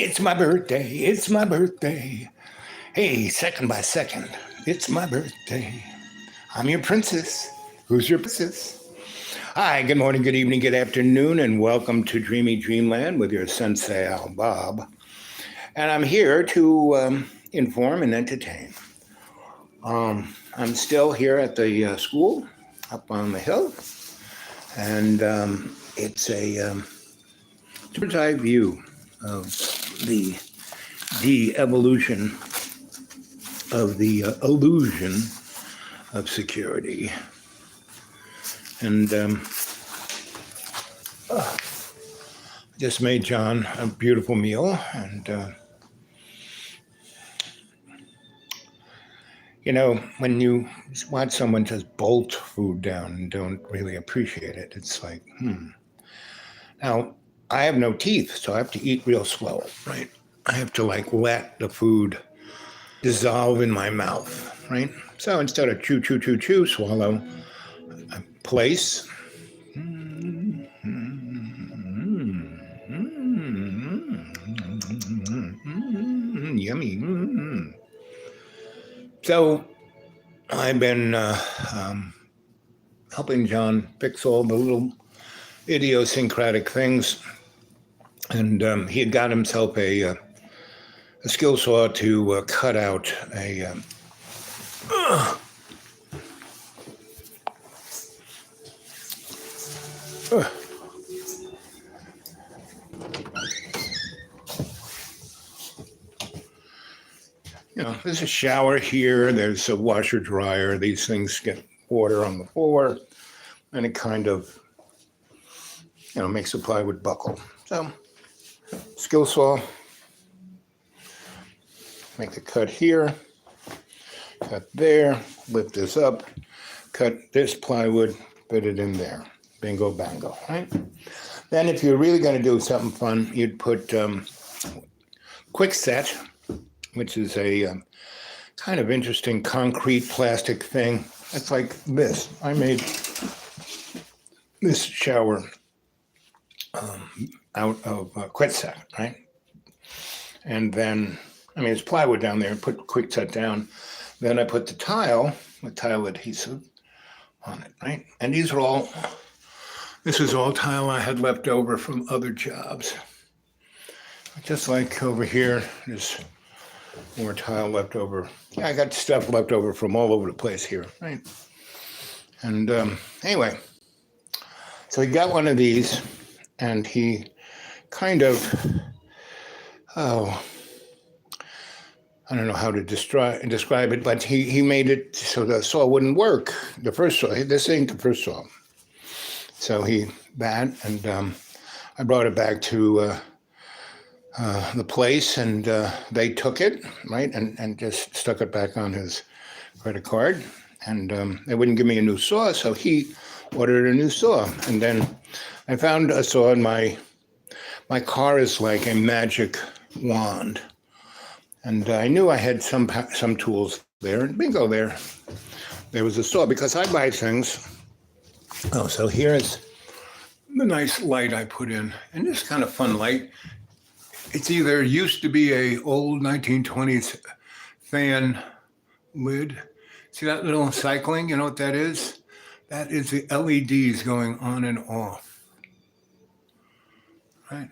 It's my birthday. It's my birthday. Hey, second by second, it's my birthday. I'm your princess. Who's your princess? Hi, good morning, good evening, good afternoon, and welcome to Dreamy Dreamland with your Sensei Al Bob. And I'm here to inform and entertain. I'm still here at the school up on the hill, and it's a bird's eye view of the de-evolution of the illusion of security. And just made John a beautiful meal. And, when you watch someone just bolt food down and don't really appreciate it, it's like, Now, I have no teeth, so I have to eat real slow, right? I have to let the food dissolve in my mouth, right? So instead of chew, swallow, I place. Yummy. So I've been helping John fix all the little idiosyncratic things, and he had got himself a skill saw to cut out a there's a shower here, there's a washer dryer, these things get water on the floor, and it kind of makes the plywood buckle. So skill saw, make a cut here, cut there, lift this up, cut this plywood, put it in there. Bingo, bango, right? Then if you're really going to do something fun, you'd put Quickset, which is a kind of interesting concrete plastic thing. It's like this. I made this shower out of Quickset, right? And then, it's plywood down there, put Quickset down. Then I put the tile adhesive on it, right? And this is all tile I had left over from other jobs. Just like over here, there's more tile left over. Yeah, I got stuff left over from all over the place here, right? And anyway, so he got one of these, and he kind of, I don't know how to describe it, but he made it so the saw wouldn't work. The first saw, this ain't the first saw. So and I brought it back to the place, and they took it, right, and just stuck it back on his credit card. And they wouldn't give me a new saw, so he ordered a new saw. And then I found a saw in my car is like a magic wand. And I knew I had some tools there, and bingo, there was a saw, because I buy things. Oh, so here's the nice light I put in, and this kind of fun light. It's either used to be a old 1920s fan lid. See that little cycling? You know what that is? That is the LEDs going on and off, right?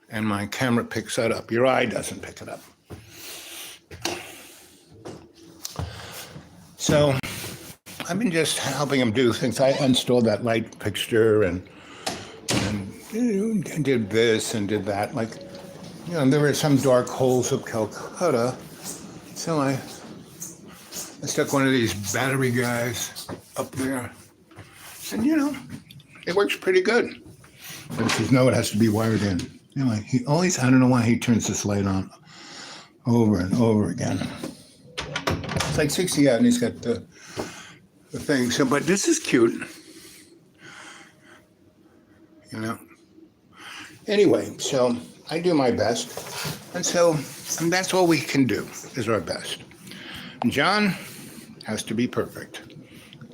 And my camera picks that up. Your eye doesn't pick it up. So I've been just helping him do things. I installed that light fixture and did this and did that. There were some dark holes of Calcutta. So I stuck one of these battery guys up there. And, it works pretty good. But he says, no, it has to be wired in. He always, I don't know why he turns this light on over and over again. It's like 60 out, and he's got the thing. So, but this is cute. Anyway, so I do my best. And that's all we can do, is our best. And John has to be perfect.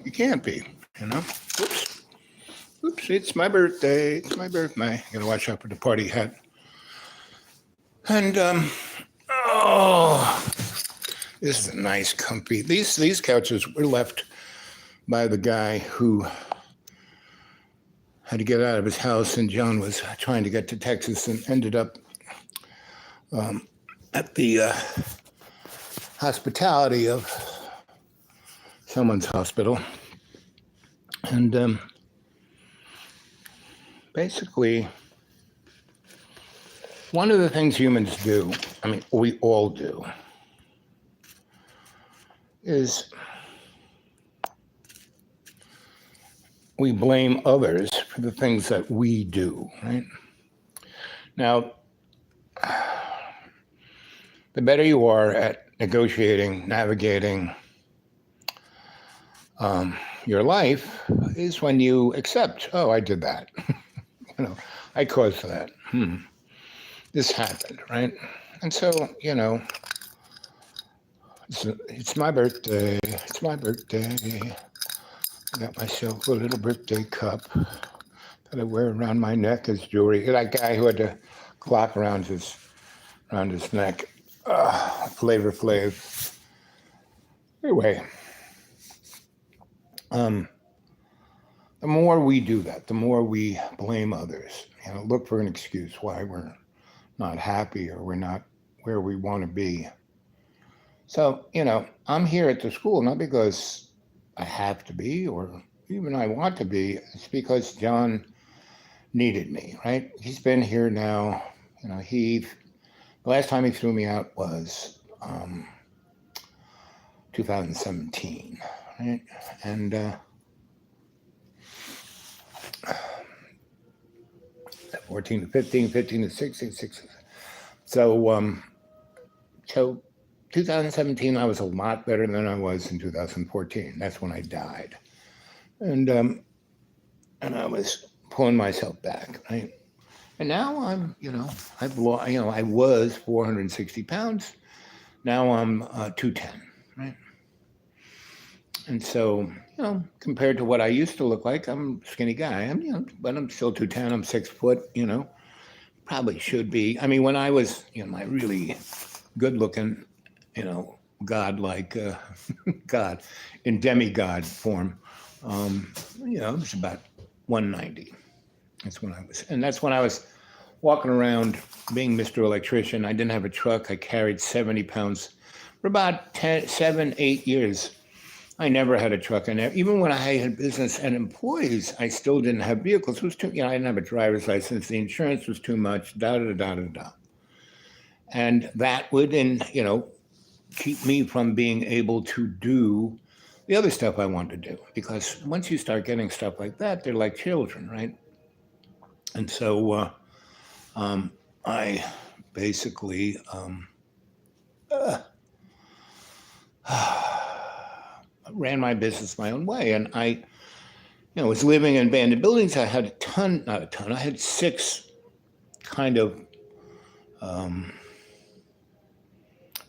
He can't be, Oops, it's my birthday. It's my birthday. I gotta watch out for the party hat. And oh, this is a nice, comfy. These couches were left by the guy who had to get out of his house, and John was trying to get to Texas and ended up at the hospitality of someone's hospital. And basically, one of the things humans do, I mean, we all do, is we blame others for the things that we do, right? Now, the better you are at negotiating, navigating your life is when you accept, oh, I did that. I caused that. This happened, right? And so, it's my birthday. It's my birthday. I got myself a little birthday cup that I wear around my neck as jewelry. That guy who had the clock around his neck. Flavor Flav. Anyway, the more we do that, the more we blame others. Look for an excuse why we're not happy or we're not where we want to be. So, I'm here at the school not because I have to be or even I want to be. It's because John needed me, right? He's been here now. The last time he threw me out was 2017, right? And 14 to 15, 15 to 16, 16. So 2017, I was a lot better than I was in 2014. That's when I died. And I was pulling myself back, right? And now I'm, I was 460 pounds. Now I'm 210, right? And so, compared to what I used to look like, I'm a skinny guy. But I'm still 210. I'm 6 foot, probably should be. I mean, when I was, my really good looking, God-like God in demigod form, it was about 190. That's when I was walking around being Mr. Electrician. I didn't have a truck. I carried 70 pounds for about 7, 8 years. I never had a truck. And even when I had business and employees, I still didn't have vehicles. It was too, I didn't have a driver's license. The insurance was too much, And that would, keep me from being able to do the other stuff I wanted to do. Because once you start getting stuff like that, they're like children, right? And so I basically ran my business my own way. And I was living in abandoned buildings. I had I had 6 kind of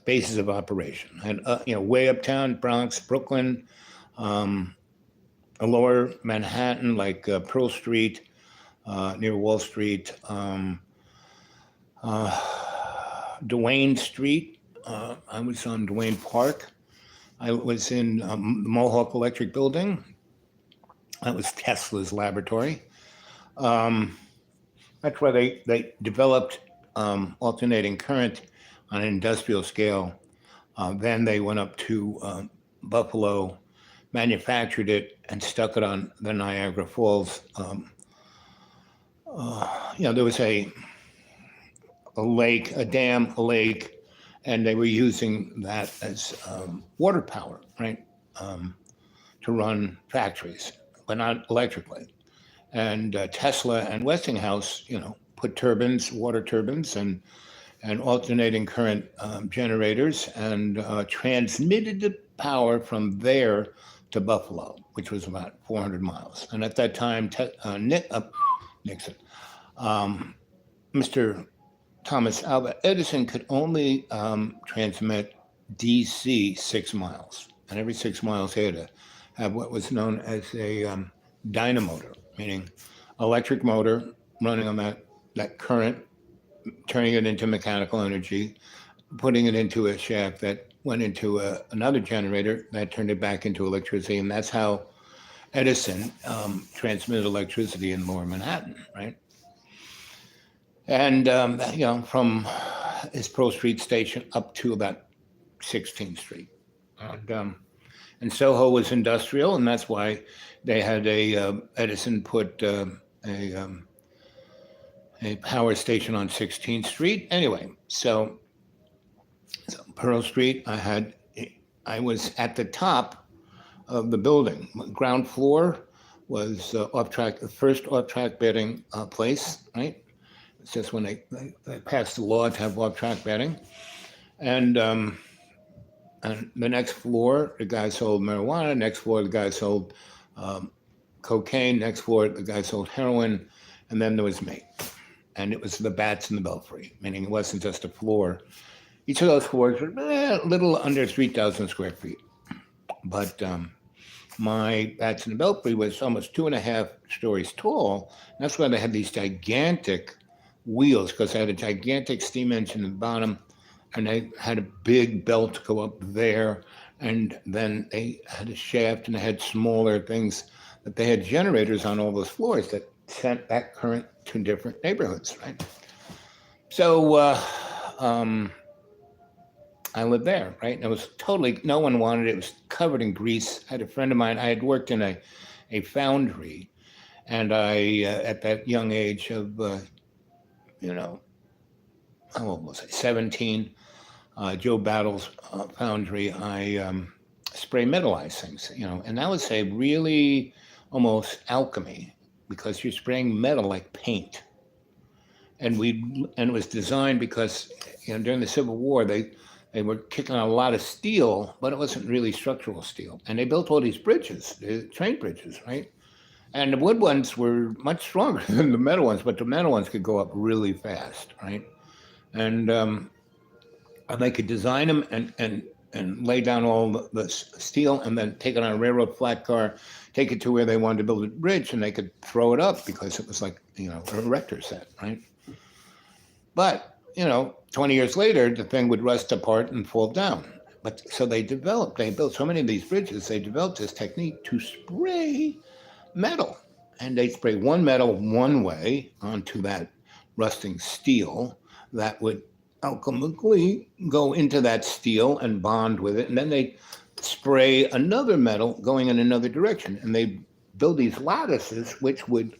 bases of operation. I had, way uptown, Bronx, Brooklyn, lower Manhattan, like Pearl Street, near Wall Street, Duane Street. I was on Duane Park. I was in the Mohawk Electric Building. That was Tesla's laboratory. That's where they developed alternating current on an industrial scale. Then they went up to Buffalo, manufactured it, and stuck it on the Niagara Falls. There was a lake, a dam, a lake, and they were using that as water power, right, to run factories, but not electrically. And Tesla and Westinghouse, put turbines, water turbines, and alternating current generators, and transmitted the power from there to Buffalo, which was about 400 miles. And at that time, Nixon, Mr. Thomas Alva Edison could only transmit DC 6 miles. And every 6 miles, he had to have what was known as a dynamotor, meaning electric motor running on that current turning it into mechanical energy, putting it into a shaft that went into another generator that turned it back into electricity. And that's how Edison transmitted electricity in Lower Manhattan, right? And, from his Pearl Street station up to about 16th Street. And Soho was industrial, and that's why they had Edison put a power station on 16th Street. Anyway, so Pearl Street, I was at the top of the building. Ground floor was the first off-track betting place, right? It's just when they passed the law to have off-track betting. And the next floor, the guy sold marijuana. Next floor, the guy sold cocaine. Next floor, the guy sold heroin. And then there was me. And it was the Bats and the Belfry, meaning it wasn't just a floor. Each of those floors were a little under 3,000 square feet. But my Bats and the Belfry was almost 2.5 stories tall. And that's why they had these gigantic wheels, because they had a gigantic steam engine at the bottom, and they had a big belt go up there. And then they had a shaft, and they had smaller things, but they had generators on all those floors that sent that current to different neighborhoods, right? So I lived there, right? And it was totally, no one wanted it. It was covered in grease. I had a friend of mine, I had worked in a foundry, and I, at that young age of, how old was I, 17, Joe Battle's foundry, I spray metallized things, and that was a really almost alchemy, because you're spraying metal like paint. And it was designed because during the Civil War they were kicking out a lot of steel, but it wasn't really structural steel. And they built all these bridges, the train bridges, right? And the wood ones were much stronger than the metal ones, but the metal ones could go up really fast, right? And they could design them and lay down all the steel, and then take it on a railroad flat car, take it to where they wanted to build a bridge, and they could throw it up because it was like, a erector set, right? But, 20 years later, the thing would rust apart and fall down. But so they built so many of these bridges, they developed this technique to spray metal. And they spray one metal one way onto that rusting steel that would alchemically go into that steel and bond with it. And then they spray another metal going in another direction. And they build these lattices, which would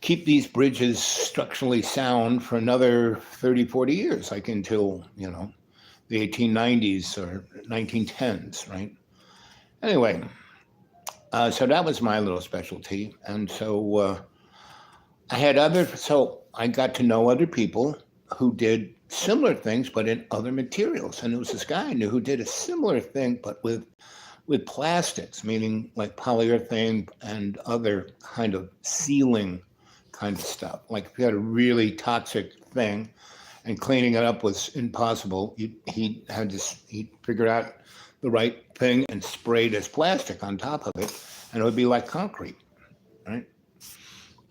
keep these bridges structurally sound for another 30, 40 years, like until, the 1890s or 1910s, right? Anyway, so that was my little specialty. And so I got to know other people who did similar things, but in other materials. And there was this guy I knew who did a similar thing, but with plastics, meaning like polyurethane and other kind of sealing kind of stuff. Like if you had a really toxic thing and cleaning it up was impossible, he figured out the right thing and sprayed his plastic on top of it, and it would be like concrete, right?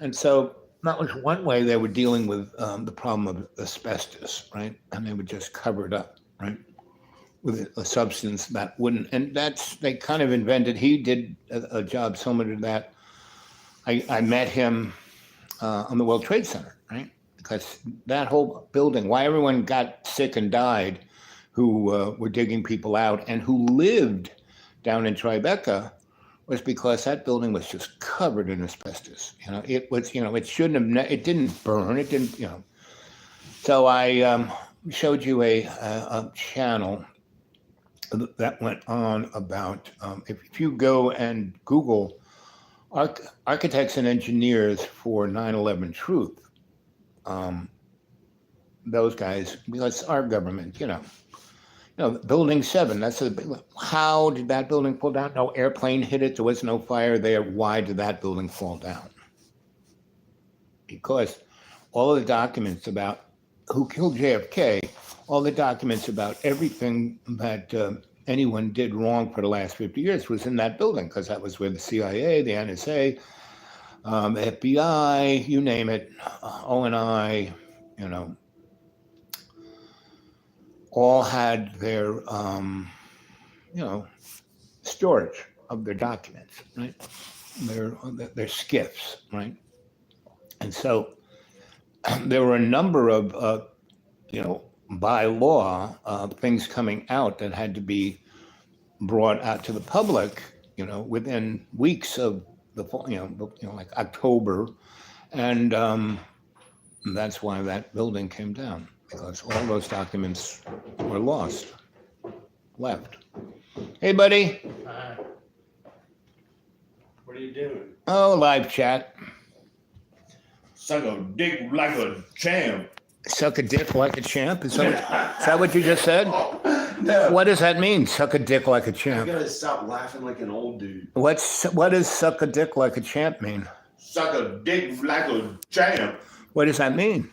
And so that was one way they were dealing with the problem of asbestos, right? And they would just cover it up, right, with a substance that wouldn't. And they kind of invented. He did a job similar to that. I met him on the World Trade Center, right? Because that whole building, why everyone got sick and died, who were digging people out and who lived down in Tribeca, was because that building was just covered in asbestos. It was, it shouldn't have, it didn't burn, it didn't, So I showed you a channel that went on about, if you go and Google architects and engineers for 9/11 truth, those guys, because our government, Building 7, how did that building fall down? No airplane hit it. There was no fire there. Why did that building fall down? Because all of the documents about who killed JFK, all the documents about everything that anyone did wrong for the last 50 years was in that building, because that was where the CIA, the NSA, the FBI, you name it, ONI, all had their, storage of their documents, right? Their skiffs, right? And so there were a number of, by law, things coming out that had to be brought out to the public, within weeks of the, like October. And that's why that building came down, because all those documents were left. Hey, buddy. Hi. What are you doing? Oh, live chat. Suck a dick like a champ. Suck a dick like a champ? Is that what you just said? No. What does that mean, suck a dick like a You champ? gotta stop laughing like an old dude. What does suck a dick like a champ mean? Suck a dick like a champ. What does that mean?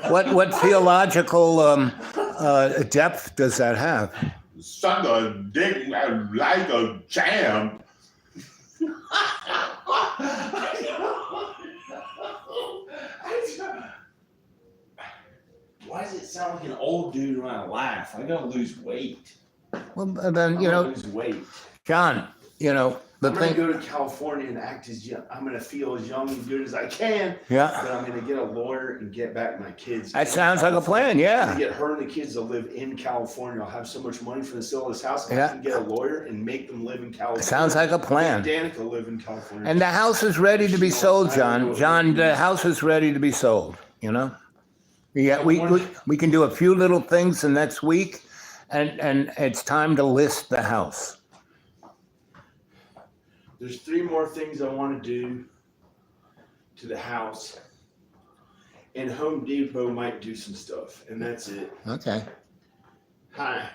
What theological depth does that have? Suck a dick like a champ. Why does it sound like an old dude when I laugh? I gotta lose weight. Well, then, I'm gonna lose weight. John, the I'm gonna thing. go to California and act as young. I'm gonna feel as young and good as I can. Yeah, But I'm gonna get a lawyer and get back my kids. that sounds like a plan. I'm Yeah, gonna get her and the kids to live in California. I'll have so much money for the sale of this house. I Yeah. can get a lawyer and make them live in California. sounds like a plan. Make Danica live in California. And the house is ready to be sold, John. John, the house is ready to be sold. Yeah, we can do a few little things the next week, and it's time to list the house. There's 3 more things I want to do to the house. And Home Depot might do some stuff. And that's it. Okay. Hi.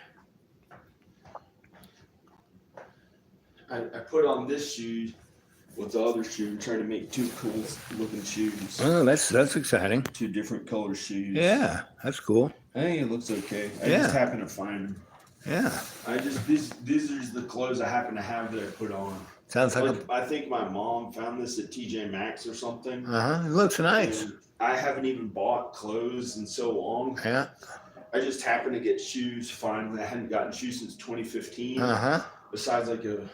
I put on this shoe with the other shoe. I'm trying to make 2 cool looking shoes. Oh, that's exciting. 2 different color shoes. Yeah, that's cool. I think it looks okay. I Yeah. just happen to find them. Yeah, These are the clothes I happen to have that I put on. sounds like Like, I think my mom found this at TJ Maxx or something. It looks nice. And I haven't even bought clothes in so long. Yeah. I just happened to get shoes finally. I hadn't gotten shoes since 2015. Besides like a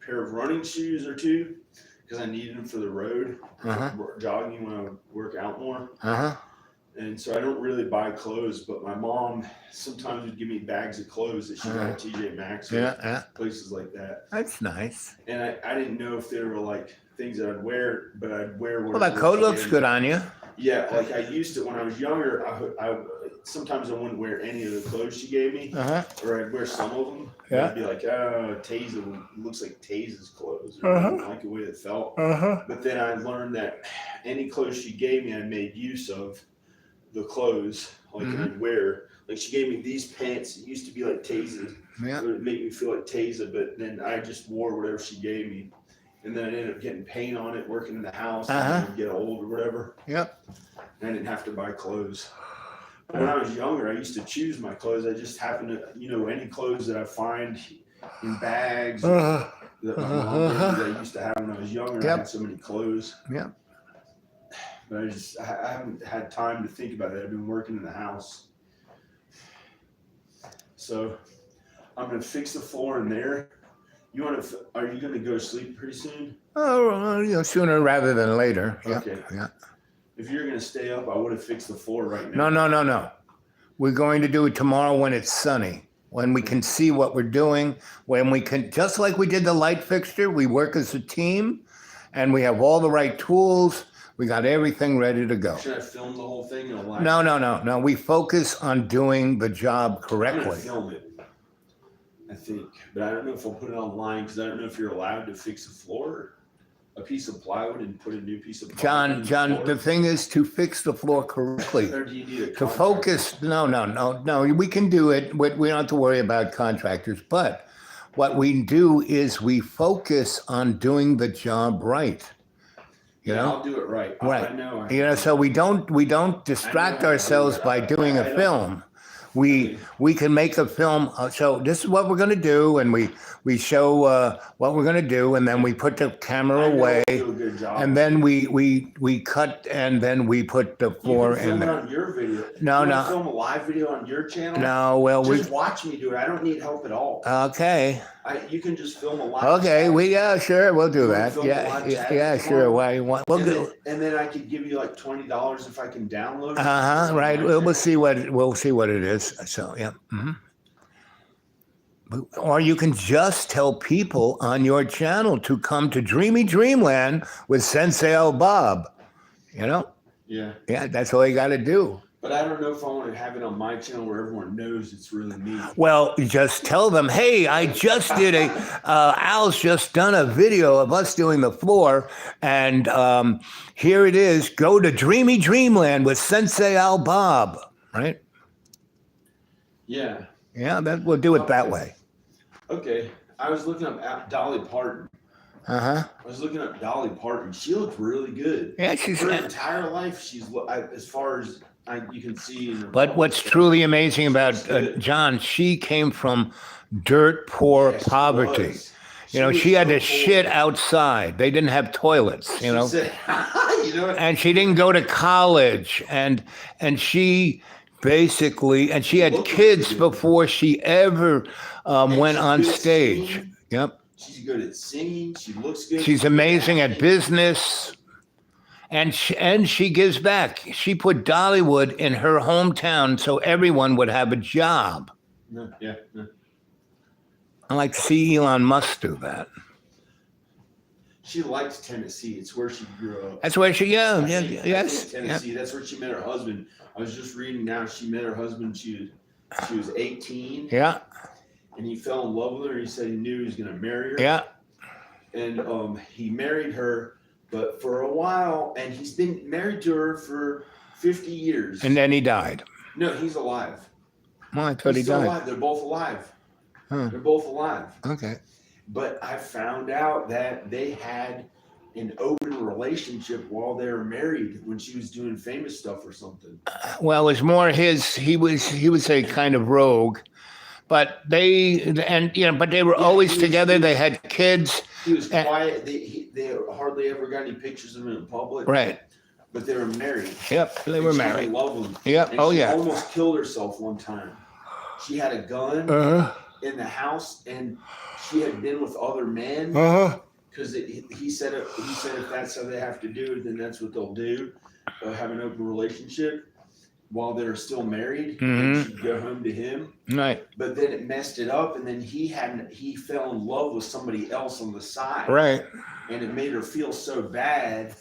pair of running shoes or 2, because I needed them for the road, jogging when I would work out more. And so I don't really buy clothes, but my mom sometimes would give me bags of clothes that she got at TJ Maxx or Yeah. places like that. That's nice. And I didn't know if they were like things that I'd wear, but I'd wear. Well, that coat looks good on you. Yeah, like I used to when I was younger. I sometimes I wouldn't wear any of the clothes she gave me, or I'd wear some of them. Yeah. I'd be like, oh, Taza looks like Taza's clothes, or I didn't like the way it felt. But then I learned that any clothes she gave me, I made use of the clothes, like I'd wear. Like she gave me these pants. It used to be like Taza's. Yeah. It would make me feel like Taza, but then I just wore whatever she gave me. And then I ended up getting paint on it, working in the house, and I'd get old or whatever. Yep. And I didn't have to buy clothes. But when I was younger, I used to choose my clothes. I just happened to, any clothes that I find in bags that my mom gave me that I used to have when I was younger. I had so many clothes. Yep. But I haven't had time to think about it. I've been working in the house. So I'm going to fix the floor in there. Are you going to go to sleep pretty soon? Oh, sooner rather than later. Okay. Yeah. If you're going to stay up, I would have fixed the floor right now. No. We're going to do it tomorrow when it's sunny, when we can see what we're doing, when we can, just like we did the light fixture, we work as a team and we have all the right tools. We got everything ready to go. Should I film the whole thing in a live? No. We focus on doing the job I'm correctly. going to film it, I think. But I don't know if I'll put it online because I don't know if you're allowed to fix the floor, a piece of plywood and put a new piece of plywood in John, the the thing is to fix the floor correctly. Or do you need a To contractor? focus, no, we can do it. We don't have to worry about contractors. But what we do is we focus on doing the job right. I'll do it right. Right. I know. So we don't distract ourselves by doing a film. we can make a film. So this is what we're going to do, and we show what we're going to do, and then we put the camera away, do a good job. and then we cut, and then we put the floor in You can film it there. on your video. No, you no. Film a live video on your channel. No, well, Just watch me do it. I don't need help at all. okay. You can just film a live. Okay, chat. sure, we'll do You wanna that. film a live chat Sure. tomorrow? Why you want? We'll and, do. then, and then I could give you like $20 if I can download it. Right. We'll see what it is. So yeah. Or you can just tell people on your channel to come to Dreamy Dreamland with Sensei Al Bob. You know? Yeah. Yeah, that's all you got to do. But I don't know if I want to have it on my channel where everyone knows it's really me. Well, you just tell them, hey, I just did Al's just done a video of us doing the floor, and here it is. Go to Dreamy Dreamland with Sensei Al Bob, right? Yeah. Yeah, we'll do it that way. Okay. I was looking up Dolly Parton. I was looking up Dolly Parton. She looked really good. Yeah, she's her entire life. She's as far as you can see. In her but what's truly amazing about John, she came from dirt poor poverty. She had to shit outside. They didn't have toilets. And she didn't go to college, and she basically, and she had kids before she ever went on stage. Yep. She's good at singing. She looks good. She's amazing at business. And she gives back. She put Dollywood in her hometown so everyone would have a job. Yeah. I like to see Elon Musk do that. She likes Tennessee. It's where she grew up. That's where yes. Tennessee. Yeah. That's where she met her husband. I was just reading now. She met her husband. She was 18. Yeah. And he fell in love with her. He said he knew he was going to marry her. Yeah. And he married her, but for a while, and he's been married to her for 50 years. And then he died. No, he's alive. Well, I thought he's he died. Alive. They're both alive. Huh. They're both alive. Okay. But I found out that they had an open relationship while they were married when she was doing famous stuff or something. Well, it was more he was a kind of rogue. But they were always together. They had kids. He was quiet. They hardly ever got any pictures of him in public. Right. But they were married. Yep, they were married. She loved him. Yep. And she almost killed herself one time. She had a gun in the house, and she had been with other men. Because he said if that's how they have to do it, then that's what they'll do. Have an open relationship while they're still married. And she'd go home to him. Right. But then it messed it up, and then he fell in love with somebody else on the side. Right. And it made her feel so bad,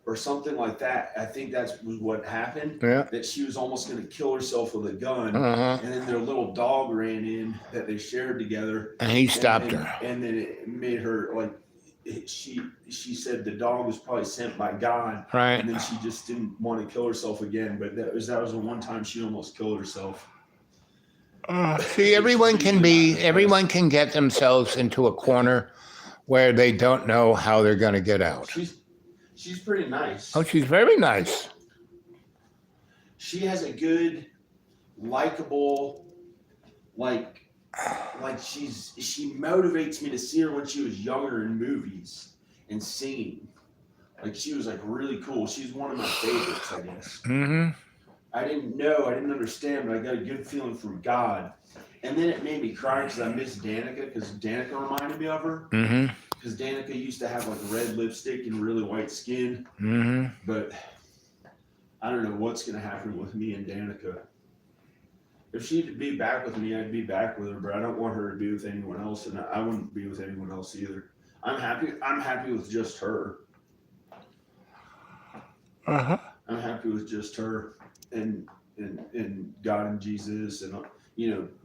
or something like that. I think was what happened. Yeah. That she was almost going to kill herself with a gun, and then their little dog ran in that they shared together, and he stopped her. And then it made her like. She said the dog was probably sent by God, right? And then she just didn't want to kill herself again. But that was the one time she almost killed herself. See, everyone can get themselves into a corner where they don't know how they're going to get out. She's pretty nice. Oh, she's very nice. She has a good, likable, she motivates me to see her when she was younger in movies and singing. Like she was really cool. She's one of my favorites, I guess. I didn't understand, but I got a good feeling from God. And then it made me cry because I miss Danica, because Danica reminded me of her. Because Danica used to have red lipstick and really white skin. But I don't know what's going to happen with me and Danica. If she'd be back with me, I'd be back with her, but I don't want her to be with anyone else, and I wouldn't be with anyone else either. I'm happy with just her. I'm happy with just her and God and Jesus, and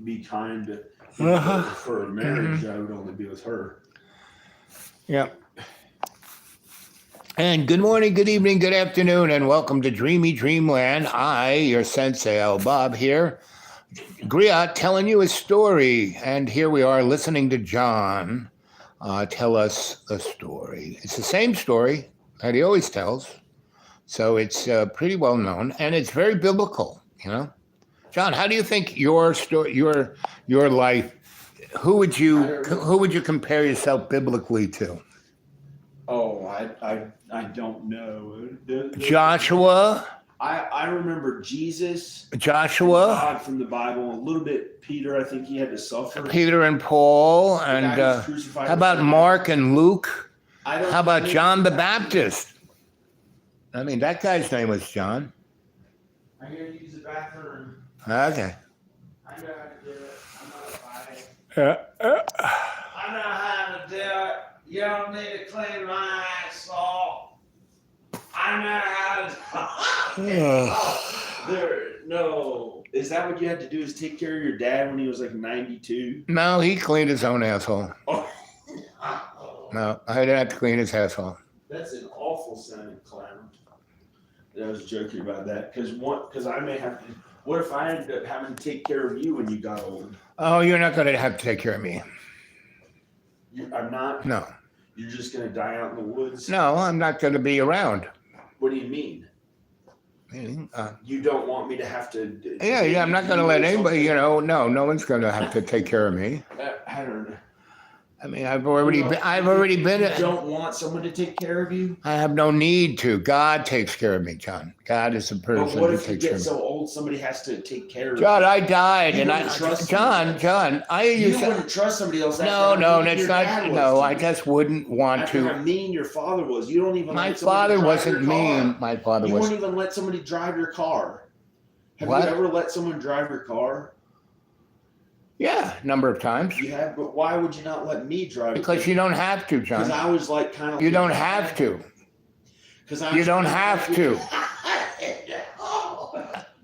be kind for a marriage. I would only be with her. Yep. And good morning, good evening, good afternoon, and welcome to Dreamy Dreamland. Your Sensei Al Bob here. Griot telling you a story, and here we are listening to John tell us a story. It's the same story that he always tells, so it's pretty well known, and it's very biblical, John, how do you think your story, your life, who would you compare yourself biblically to? Oh, I don't know. Joshua, I remember Jesus, Joshua, God from the Bible, a little bit Peter. I think he had to suffer. Peter and Paul, The and guy who's crucified how about for Mark and Luke? I don't How about know. John the Baptist? I mean, that guy's name was John. I'm gonna use the bathroom. Okay. I know how to do it. I'm not a fight. I know how to do it. You don't need to clean my asshole. I know how to do it. No. Is that what you had to do? Is take care of your dad when he was like 92? No, he cleaned his own asshole. Oh. No, I didn't have to clean his asshole. That's an awful sounding clown. I was joking about that because I may have to. What if I ended up having to take care of you when you got old? Oh, you're not going to have to take care of me. I'm not. No. You're just gonna die out in the woods. No, I'm not going to be around. What do you mean? You don't want me to have to? Yeah, I'm not going to let anybody. No one's going to have to take care of me. I don't know. I mean, I've already been. You don't want someone to take care of you? I have no need to. God takes care of me, John. God is the person But what who if you takes care get of me. so old somebody has to take care of John, you? I died, You and wouldn't trust John, You wouldn't trust somebody else. No, that's your not. dad was No, to I you. just wouldn't want After to. how mean your father was. You don't even. My let somebody father drive wasn't your car. mean. My father You was. won't even let somebody drive your car. Have What? you ever let someone drive your car? Yeah, a number of times. You have, but why would you not let me drive? Because you don't have to, Because John. I was like kind of. You don't have to. Because You don't have to.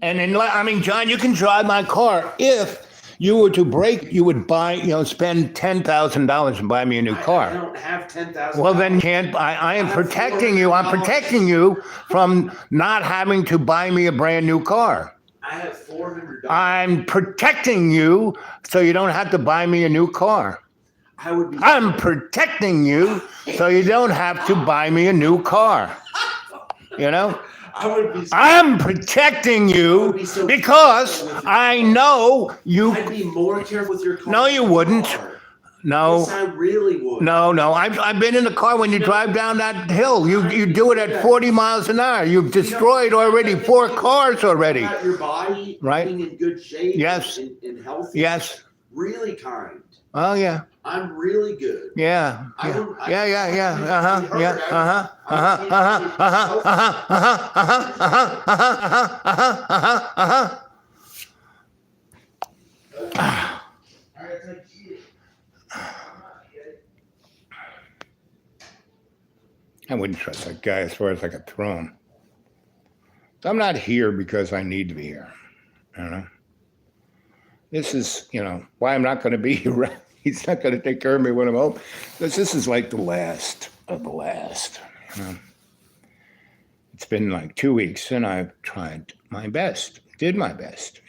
And John, you can drive my car. If you were to break, you would buy, spend $10,000 and buy me a new I car. don't have 10,000. Well, then can't I am I have protecting you. I'm $400. protecting you from not having to buy me a brand new car. I have $400. I'm protecting you so you don't have to buy me a new car. I would be. I'm protecting you so you don't have to buy me a new car. I would be. I'm protecting you because I know you. I'd be more careful with your car. No, you wouldn't. No. Yes, I really would. No. I've been in the car when you drive down that hill. You do it at 40 miles an hour. You've destroyed already 4 cars already. About your body Right. being in good shape. Yes. And healthy. Yes. Really kind. Oh yeah. I'm really good. Yeah. I don't- I- Yeah. I- I gotta take shit. I wouldn't trust that guy as far as I could throw him. I'm not here because I need to be here. This is, why I'm not going to be here. He's not going to take care of me when I'm home. Because this is like the last of the last. It's been like 2 weeks and I've tried my best, did my best,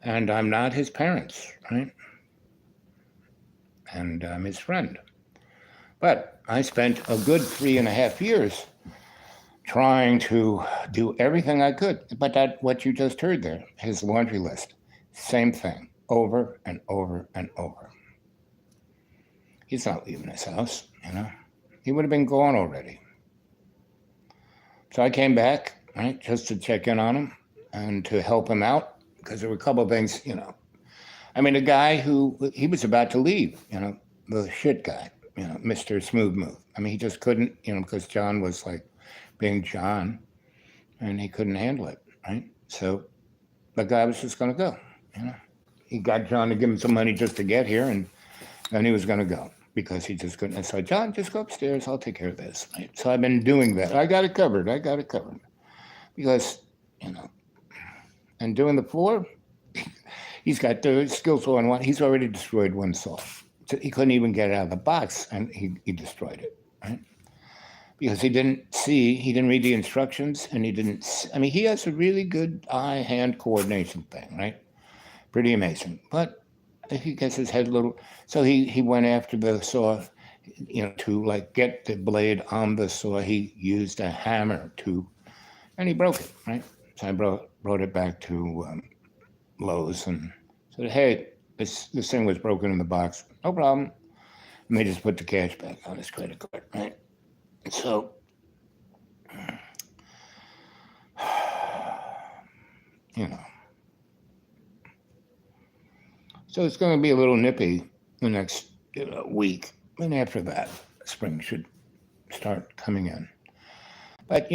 And I'm not his parents, right? And I'm his friend. But I spent a good 3.5 years trying to do everything I could. But what you just heard there, his laundry list, same thing, over and over and over. He's not leaving his house, He would have been gone already. So I came back, right, just to check in on him and to help him out, because there were a couple of things, the guy he was about to leave, the shit guy, Mr. Smooth Move. He just couldn't, because John was like being John, and he couldn't handle it, right? So the guy was just going to go, He got John to give him some money just to get here, and then he was going to go because he just couldn't. And so, John, just go upstairs. I'll take care of this. Right? So I've been doing that. I got it covered. Because, and doing the floor, he's got the skills on one. He's already destroyed one saw. So he couldn't even get it out of the box, and he destroyed it, right? Because he didn't read the instructions, and he has a really good eye-hand coordination thing, right? Pretty amazing. But he gets his head a little, so he went after the saw, to get the blade on the saw. He used a hammer and he broke it, right? So I brought it back to Lowe's and said, "Hey, this thing was broken in the box. No problem." And they just put the cash back on his credit card, right? So, you know, so it's going to be a little nippy the next week, and after that, spring should start coming in. But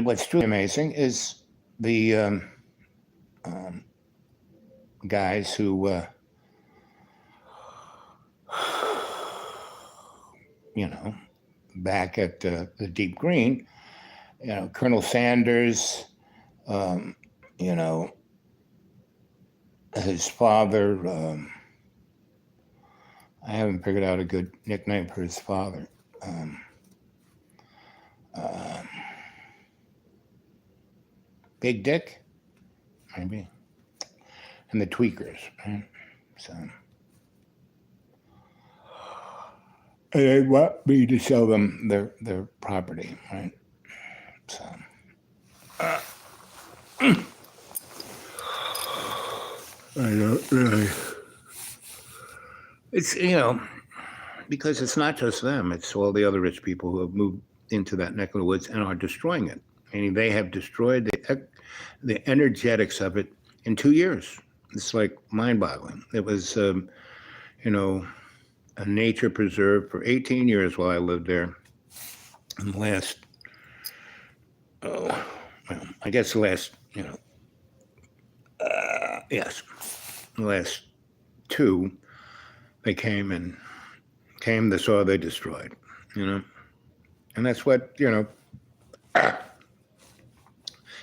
what's truly amazing is the guys who, back at the Deep Green, Colonel Sanders, his father. I haven't figured out a good nickname for his father. Big Dick, maybe, and the Tweakers, right? So, and they want me to sell them their property, right? So, I don't really. It's because it's not just them; it's all the other rich people who have moved into that neck of the woods and are destroying it. Meaning they have destroyed the energetics of it in 2 years. It's like mind-boggling. It was, a nature preserve for 18 years while I lived there. And the last, the last two, they came, they saw, they destroyed, And that's what,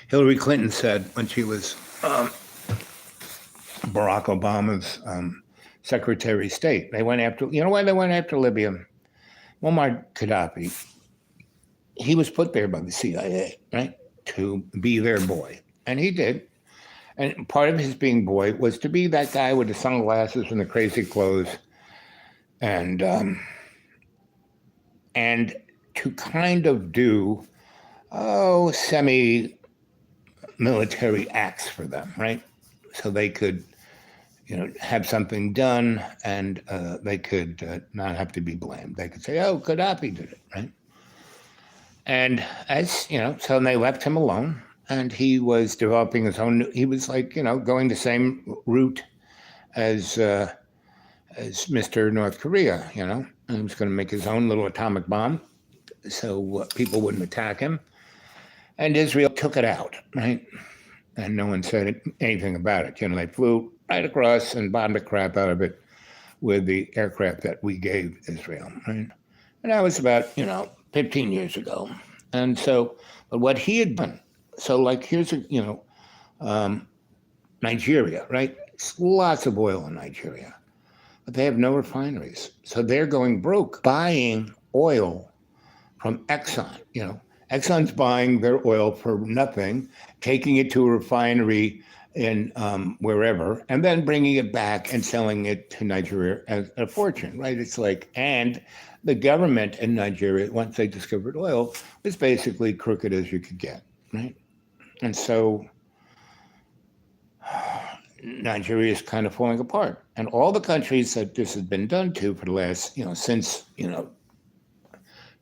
Hillary Clinton said when she was Barack Obama's Secretary of State. They went after, why they went after Libya? Muammar Gaddafi, he was put there by the CIA, right, to be their boy. And he did. And part of his being boy was to be that guy with the sunglasses and the crazy clothes and to kind of do, semi-military acts for them, right? So they could, have something done and they could not have to be blamed. They could say, oh, Gaddafi did it, right? And so they left him alone and he was developing his own, he was like, going the same route as Mr. North Korea, and he was going to make his own little atomic bomb so people wouldn't attack him. And Israel took it out, right? And no one said anything about it. They flew right across and bombed the crap out of it with the aircraft that we gave Israel, right? And that was about, 15 years ago. And so, but what he had done, so like here's Nigeria, right? It's lots of oil in Nigeria, but they have no refineries. So they're going broke buying oil from Exxon, Exxon's buying their oil for nothing, taking it to a refinery in wherever, and then bringing it back and selling it to Nigeria at a fortune, right? It's like, and the government in Nigeria, once they discovered oil, was basically crooked as you could get, right? And so Nigeria is kind of falling apart. And all the countries that this has been done to for the last, since,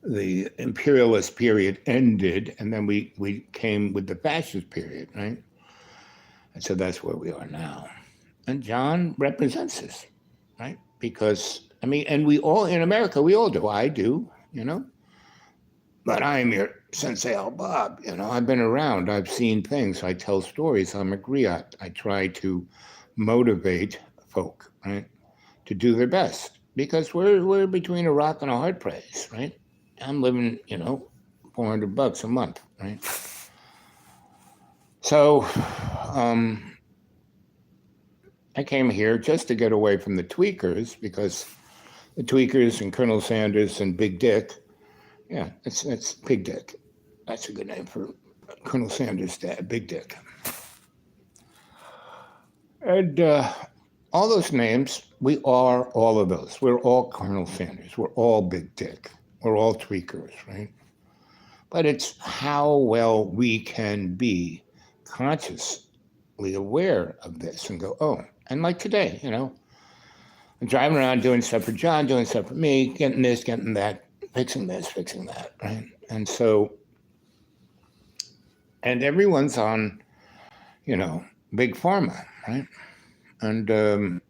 the imperialist period ended, and then we came with the fascist period, right? And so that's where we are now. And John represents this, right? Because, and we all, in America, we all do. I do, But I'm your Sensei Al-Bob, I've been around. I've seen things. I tell stories. I'm a griot. I try to motivate folk, right, to do their best. Because we're between a rock and a hard place, right? I'm living, $400 a month, right? So I came here just to get away from the tweakers because the tweakers and Colonel Sanders and Big Dick, it's Big Dick. That's a good name for Colonel Sanders' dad, Big Dick. And all those names, we are all of those. We're all Colonel Sanders. We're all Big Dick. We're all tweakers, right? But it's how well we can be conscious consciously aware of this and go, oh, and like today, I'm driving around doing stuff for John, doing stuff for me, getting this, getting that, fixing this, fixing that, right? And so, and everyone's on, big pharma, right? And,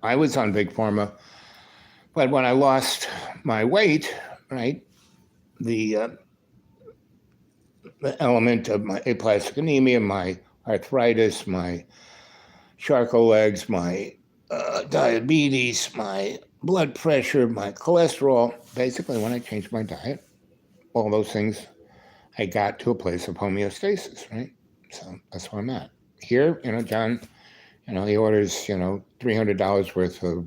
I was on big pharma, but when I lost my weight, right, the element of my aplastic anemia, my arthritis, my charcoal legs, my diabetes, my blood pressure, my cholesterol. Basically, when I changed my diet, all those things, I got to a place of homeostasis, right? So that's where I'm at. Here, John, he orders, $300 worth of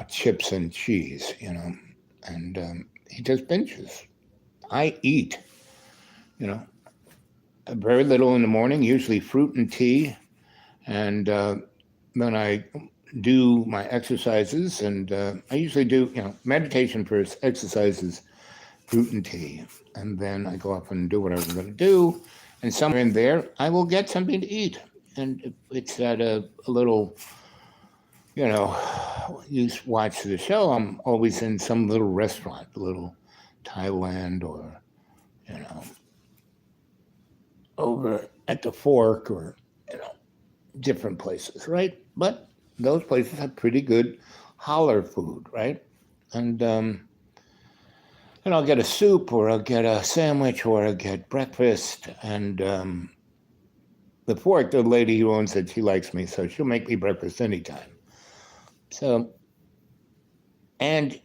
chips and cheese, and he just binges. I eat, very little in the morning, usually fruit and tea. And then I do my exercises, and I usually do, meditation first, exercises, fruit and tea. And then I go up and do whatever I'm going to do. And somewhere in there, I will get something to eat. And it's at a little, you watch the show, I'm always in some little restaurant, a little Thailand or, over at the Fork or, different places, right? But those places have pretty good holler food, right? And I'll get a soup or I'll get a sandwich or I'll get breakfast. And the Fork, the lady who owns it, she likes me, so she'll make me breakfast anytime. So, and,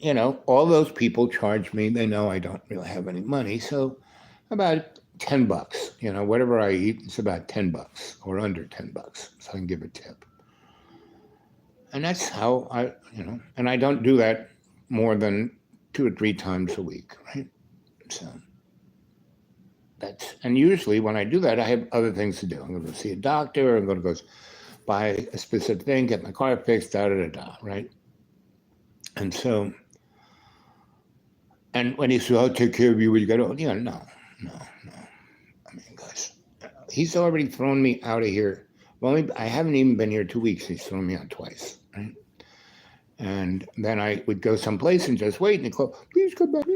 all those people charge me. They know I don't really have any money. So about $10, whatever I eat, it's about $10 or under $10. So I can give a tip. And that's how and I don't do that more than 2 or 3 times a week, right? So and usually when I do that, I have other things to do. I'm going to see a doctor, I'm going to go buy a specific thing, get my car fixed, right? And so, and when he says, I'll take care of you when you get old, no. I mean, guys, he's already thrown me out of here. Well, I haven't even been here 2 weeks. He's thrown me out twice, right? And then I would go someplace and just wait, and he'd call, please come back, so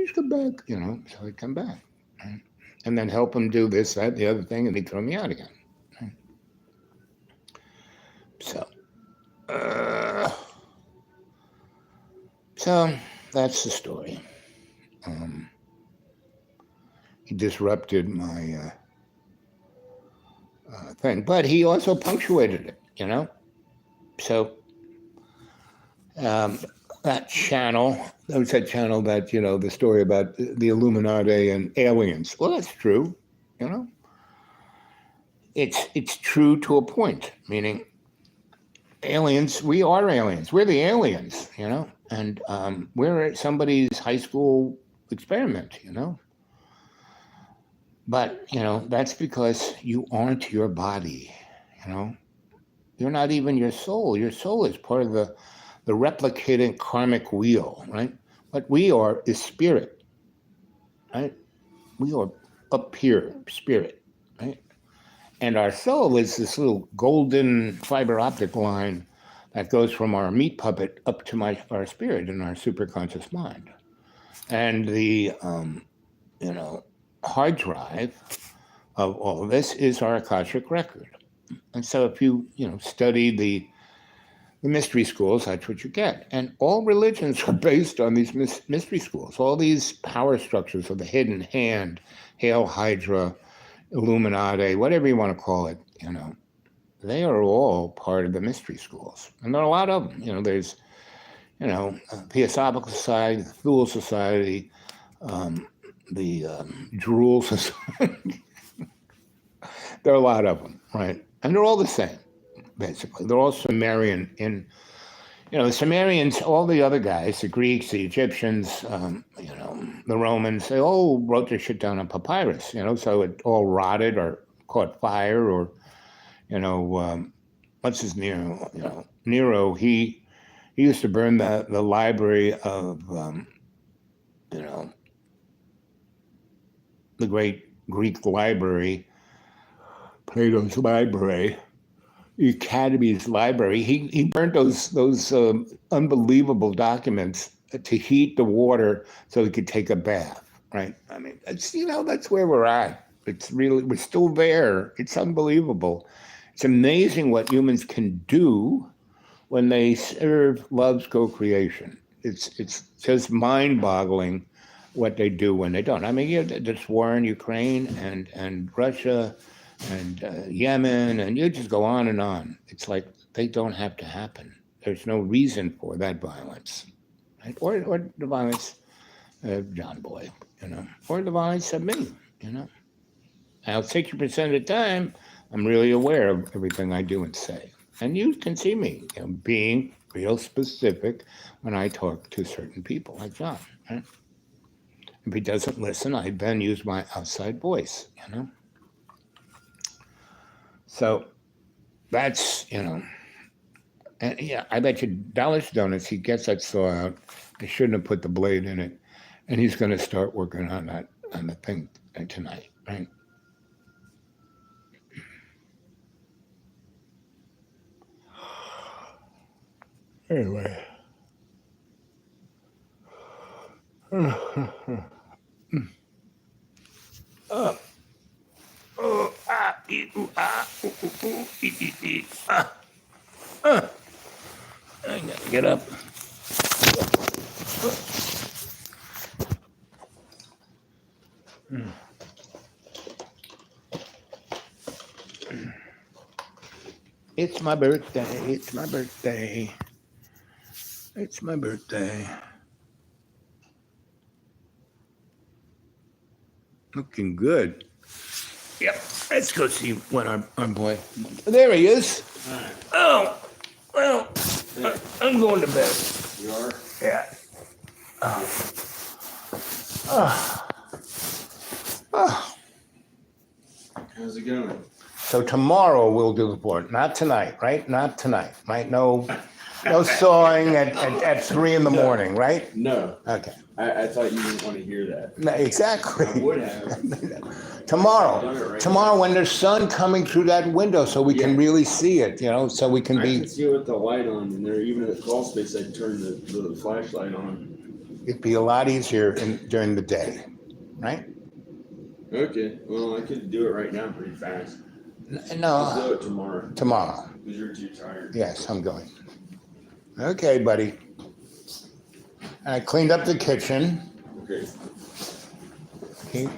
I'd come back, right? And then help him do this, that, the other thing, and he'd throw me out again, right? So that's the story. He disrupted my thing, but he also punctuated it, So that channel, that was that channel that, the story about the Illuminati and aliens. Well, that's true, It's true to a point, meaning aliens, we are aliens. We're the aliens, and we're somebody's high school experiment, But, that's because you aren't your body, You're not even your soul. Your soul is part of the replicating karmic wheel, right? What we are is spirit, right? We are up here, spirit, right? And our soul is this little golden fiber optic line that goes from our meat puppet up to our spirit and our superconscious mind. And the, hard drive of all of this is our Akashic record. And so if you, study the mystery schools, that's what you get. And all religions are based on these mystery schools, all these power structures of the hidden hand, Hail Hydra, Illuminati, whatever you want to call it, they are all part of the mystery schools. And there are a lot of them. There's, Theosophical Society, the Thule Society, the Drool Society. There are a lot of them, right? And they're all the same, basically. They're all Sumerian the Sumerians, all the other guys, the Greeks, the Egyptians, the Romans, they all wrote their shit down on papyrus, so it all rotted or caught fire or, what's his Nero? Nero, he used to burn the library of, the great Greek library, Plato's library, the Academy's library. He burnt those unbelievable documents to heat the water so he could take a bath. Right? I mean, that's where we're at. We're still there. It's unbelievable. It's amazing what humans can do when they serve love's co-creation. It's just mind-boggling what they do when they don't. I mean, this war in Ukraine and Russia and Yemen, and you just go on and on. It's like they don't have to happen. There's no reason for that violence, right? Or the violence of John Boy, or the violence of me, Now, 60% of the time, I'm really aware of everything I do and say. And you can see me being real specific when I talk to certain people, like John. Right? If he doesn't listen, I then use my outside voice, So that's, and yeah, I bet you Dallas Donuts, he gets that saw out. I shouldn't have put the blade in it. And he's going to start working on the thing tonight, right? Anyway. I gotta get up. It's my birthday. It's my birthday. It's my birthday. Looking good. Yep. Let's go see what our boy. There he is. All right. Oh, well, I'm going to bed. You are? Yeah. How's it going? So tomorrow we'll do the board. Not tonight, right? Not tonight, right? No sawing at 3 in the morning, right? No. Okay. I thought you didn't want to hear that. No, exactly. I would have. Tomorrow when there's sun coming through that window so we can really see it, so we can I be. can see it with the light on, and there, even at the crawl space, I'd turn the flashlight on. It'd be a lot easier during the day, right? Okay, well, I could do it right now pretty fast. No. I'll do it tomorrow. Tomorrow. Because you're too tired. Yes, I'm going. Okay, buddy. I cleaned up the kitchen. Okay.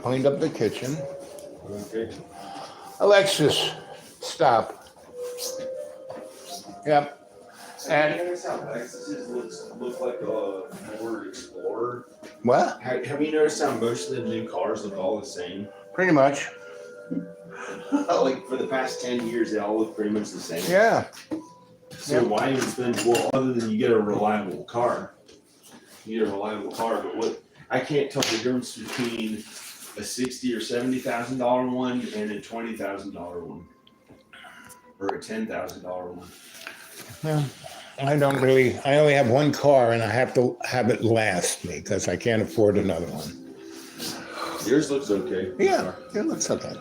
Cleaned up the kitchen. Okay. Alexis, stop. Yep. And notice how Lexuses look like a Ford Explorer? what? Have you noticed how most of the new cars look all the same? Pretty much. Like for the past 10 years, they all look pretty much the same. Yeah. So why even spend, other than you get a reliable car? You get a reliable car, but what, I can't tell the difference between a $60,000 or $70,000 one and a $20,000 one. Or a $10,000 one. Well, I only have one car and I have to have it last me because I can't afford another one. Yours looks okay. Yeah, it looks okay.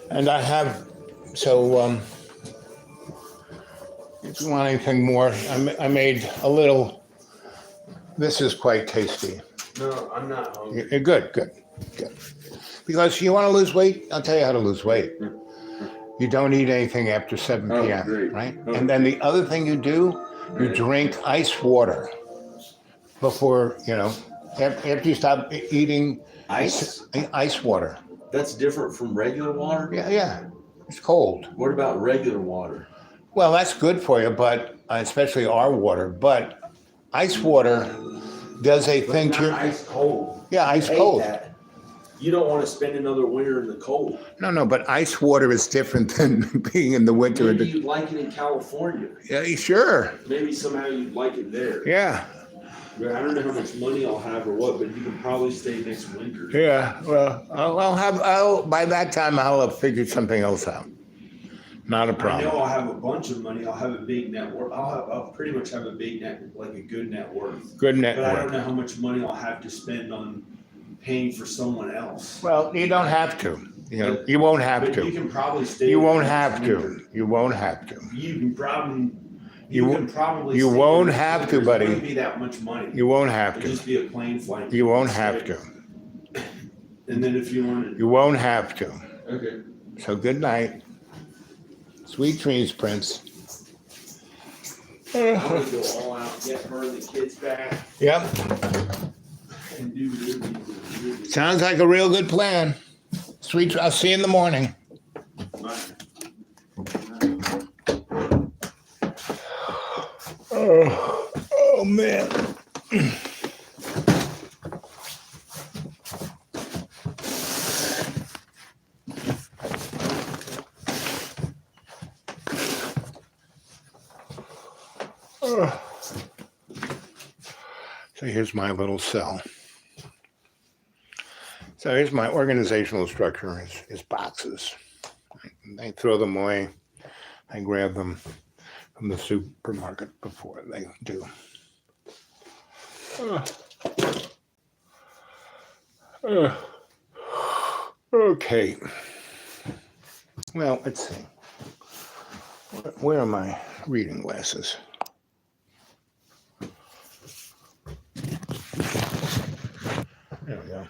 And I have, so if you want anything more, I made a little, this is quite tasty. No, I'm not hungry. Good. Because you want to lose weight, I'll tell you how to lose weight. You don't eat anything after 7 p.m., great. right? Oh. And then the other thing you do, you drink ice water before, after you stop eating Ice? ice water. That's different from regular water? Yeah, it's cold. What about regular water? Well, that's good for you, but especially our water. But ice water does a thing to your... Ice cold. Yeah, ice I hate cold. that. You don't want to spend another winter in the cold. No, but ice water is different than being in the winter. Maybe you'd like it in California. Yeah, sure. Maybe somehow you'd like it there. Yeah. I don't know how much money I'll have or what, but you can probably stay next winter. Yeah, well, by that time I'll have figured something else out. Not a I problem. know I'll have a bunch of money. I'll have a big net worth. I'll pretty much have a big net, like a good net worth. Good net But I don't worth. know how much money I'll have to spend on paying for someone else. Well, you don't have to. You know, you won't have But you to. can probably stay. You there won't next have winter. to. You won't have to. You can probably. You You can probably. you stay won't there next have winter. to, buddy. It wouldn't be that much money. You won't have It'd to. just be a plane flight. You won't have to. And then if you wanted. You won't have to. Okay. So good night. Sweet dreams, Prince. I want to go all out, get her and the kids back, Yep. and do really. Sounds like a real good plan. Sweet. I'll see you in the morning. Oh man. So here's my little cell. So here's my organizational structure is boxes. I throw them away. I grab them from the supermarket before they do. Okay. Well, let's see. Where are my reading glasses? There we go.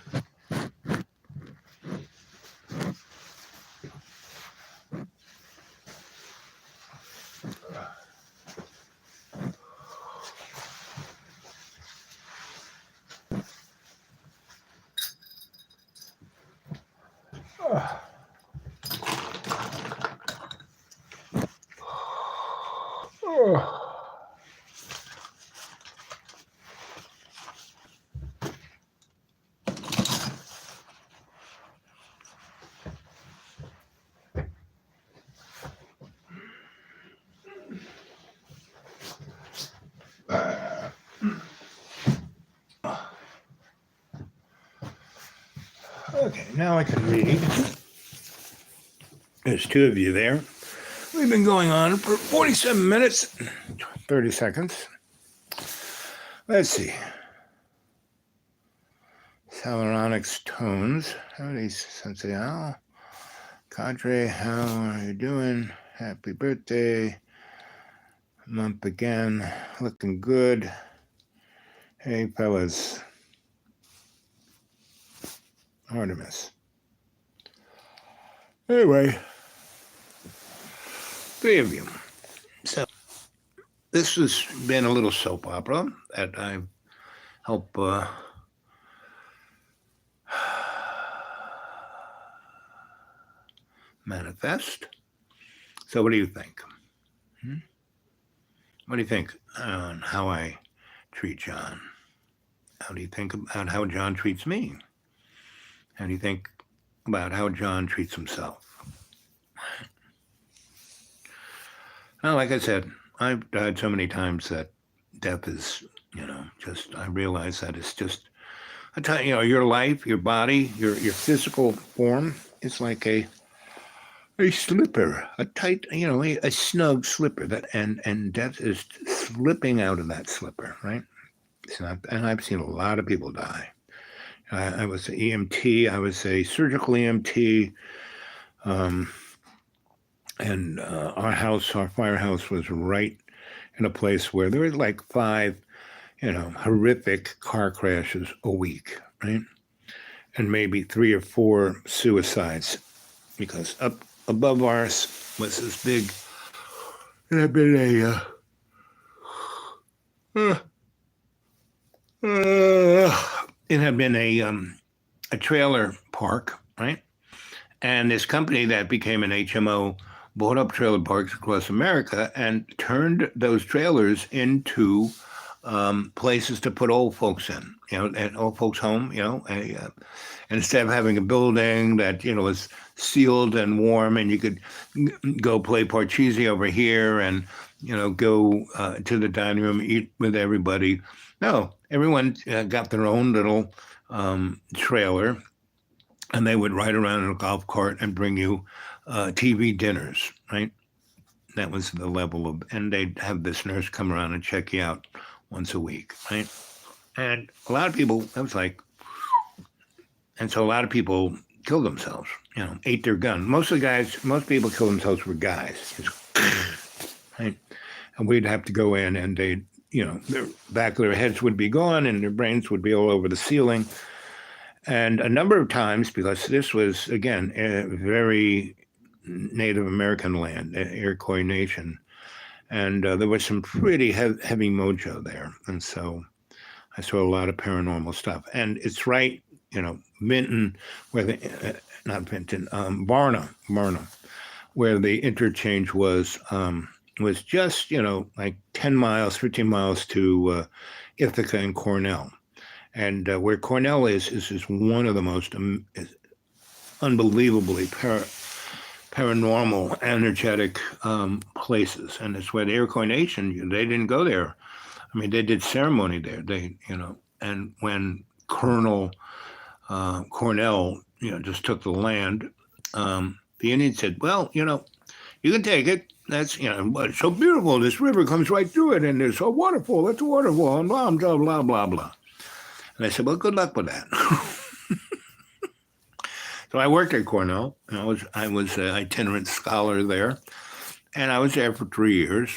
Okay, now I can read. There's two of you there. We've been going on for 47 minutes, 30 seconds. Let's see. Salaronics tones. Howdy, Sensei Al. Cadre, how are you doing? Happy birthday. Month again. Looking good. Hey, fellas. Artemis. Anyway, three of you. So, this has been a little soap opera that I've helped manifest. So, what do you think? What do you think on how I treat John? How do you think about how John treats me? How do you think about how John treats himself? Well, like I said, I've died so many times that death is, just, I realize that it's just, your life, your body, your physical form is like a slipper, a tight, a snug slipper and death is slipping out of that slipper, right? It's not, and I've seen a lot of people die. I was an EMT. I was a surgical EMT. And our firehouse was right in a place where there was like 5, horrific car crashes a week, right? And maybe 3 or 4 suicides, because up above ours was this big, it had been it had been a trailer park, right? And this company that became an HMO bought up trailer parks across America and turned those trailers into places to put old folks in, an old folks home, instead of having a building that, was sealed and warm and you could go play Parcheesi over here and, go to the dining room, eat with everybody. No, everyone got their own little trailer, and they would ride around in a golf cart and bring you TV dinners, right? That was the level of, and they'd have this nurse come around and check you out once a week, right? And a lot of people, I was like, and so a lot of people killed themselves, ate their gun. Most people killed themselves were guys, right? And we'd have to go in and they'd, their back of their heads would be gone and their brains would be all over the ceiling. And a number of times, because this was, again, a very Native American land, Iroquois Nation, and there was some pretty heavy mojo there. And so I saw a lot of paranormal stuff. And it's right, Vinton, where not Vinton, Varna, where the interchange was just, like 10 miles, 15 miles to Ithaca and Cornell. And where Cornell is one of the most unbelievably paranormal, energetic places. And it's where the Iroquois Nation, they didn't go there. I mean, they did ceremony there. And when Colonel Cornell, just took the land, the Indians said, well, you can take it. That's, but it's so beautiful. This river comes right through it, and there's a waterfall. That's a waterfall, and blah, blah, blah, blah, blah. And I said, well, good luck with that. So I worked at Cornell. And I was an itinerant scholar there, and I was there for 3 years.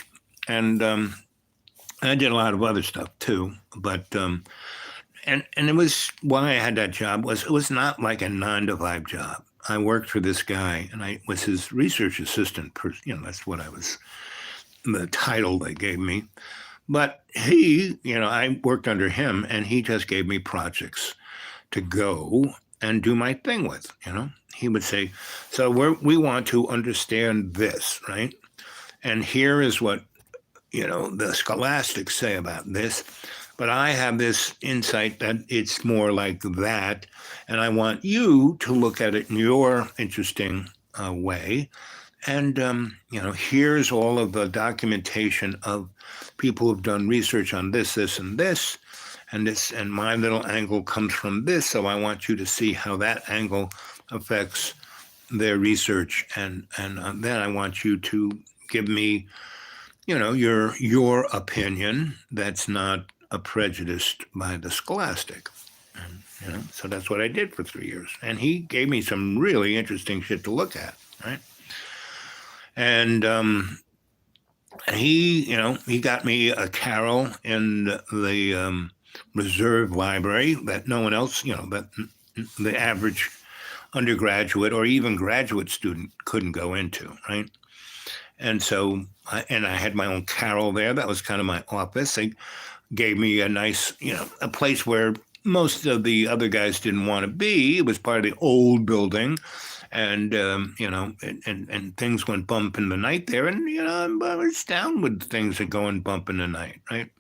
And I did a lot of other stuff too. But and it was why I had that job it was not like a 9-to-5 job. I worked for this guy, and I was his research assistant. That's what I was, the title they gave me. But he, I worked under him, and he just gave me projects to go and do my thing with, He would say, so we want to understand this, right? And here is what, the scholastics say about this. But I have this insight that it's more like that, and I want you to look at it in your interesting way. And, here's all of the documentation of people who've done research on this, and this, and my little angle comes from this. So I want you to see how that angle affects their research. And then I want you to give me, your opinion that's not prejudiced by the scholastic. And, so that's what I did for 3 years. And he gave me some really interesting shit to look at, right? And he got me a carrel in the reserve library that no one else, that the average undergraduate or even graduate student couldn't go into, right? And so, I had my own carrel there. That was kind of my office. They gave me a nice, a place where most of the other guys didn't want to be. It was part of the old building. And, and things went bump in the night there. And, I was down with things that go and bump in the night, right?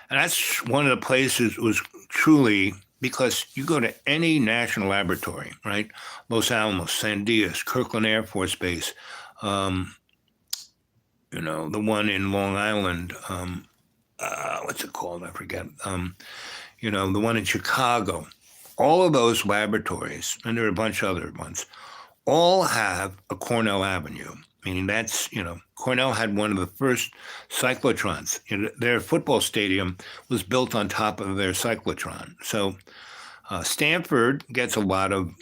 And that's one of the places was truly, because you go to any national laboratory, right? Los Alamos, Sandias, Kirkland Air Force Base, the one in Long Island, what's it called? I forget. The one in Chicago. All of those laboratories, and there are a bunch of other ones, all have a Cornell Avenue, meaning that's, Cornell had one of the first cyclotrons. Their football stadium was built on top of their cyclotron. So Stanford gets a lot of,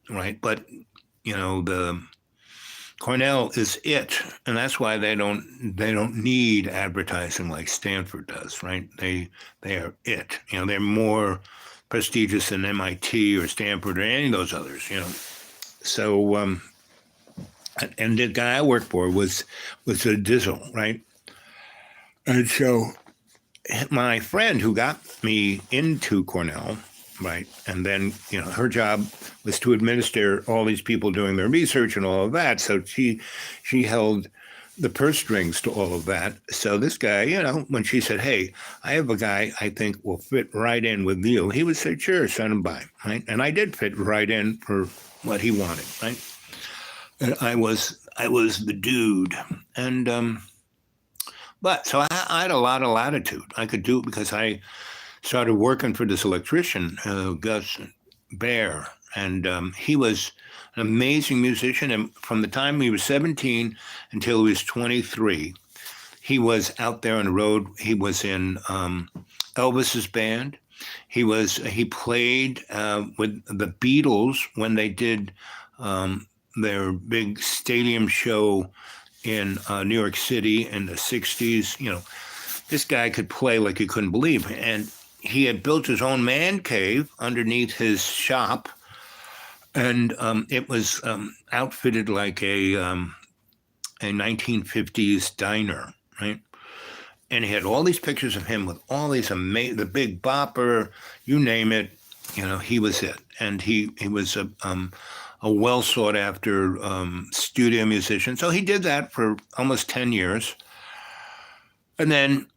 right, but, the Cornell is it, and that's why they don't need advertising like Stanford does, right? They are it. They're more prestigious than MIT or Stanford or any of those others, So, and the guy I worked for was a Dizzle, right? And so my friend who got me into Cornell, right, and then, her job was to administer all these people doing their research and all of that. So she held the purse strings to all of that. So this guy, when she said, hey, I have a guy I think will fit right in with you, he would say, sure, send him by, right? And I did fit right in for what he wanted, right? And I was the dude. And, but so I had a lot of latitude. I could do it because I started working for this electrician, Gus Baer, and he was an amazing musician. And from the time he was 17 until he was 23, he was out there on the road. He was in Elvis's band. He played with the Beatles when they did their big stadium show in New York City in the 60s. This guy could play like you couldn't believe. And he had built his own man cave underneath his shop. And it was outfitted like a 1950s diner, right? And he had all these pictures of him with all these the Big Bopper, you name it, he was it. And he was a well sought after studio musician. So he did that for almost 10 years. And then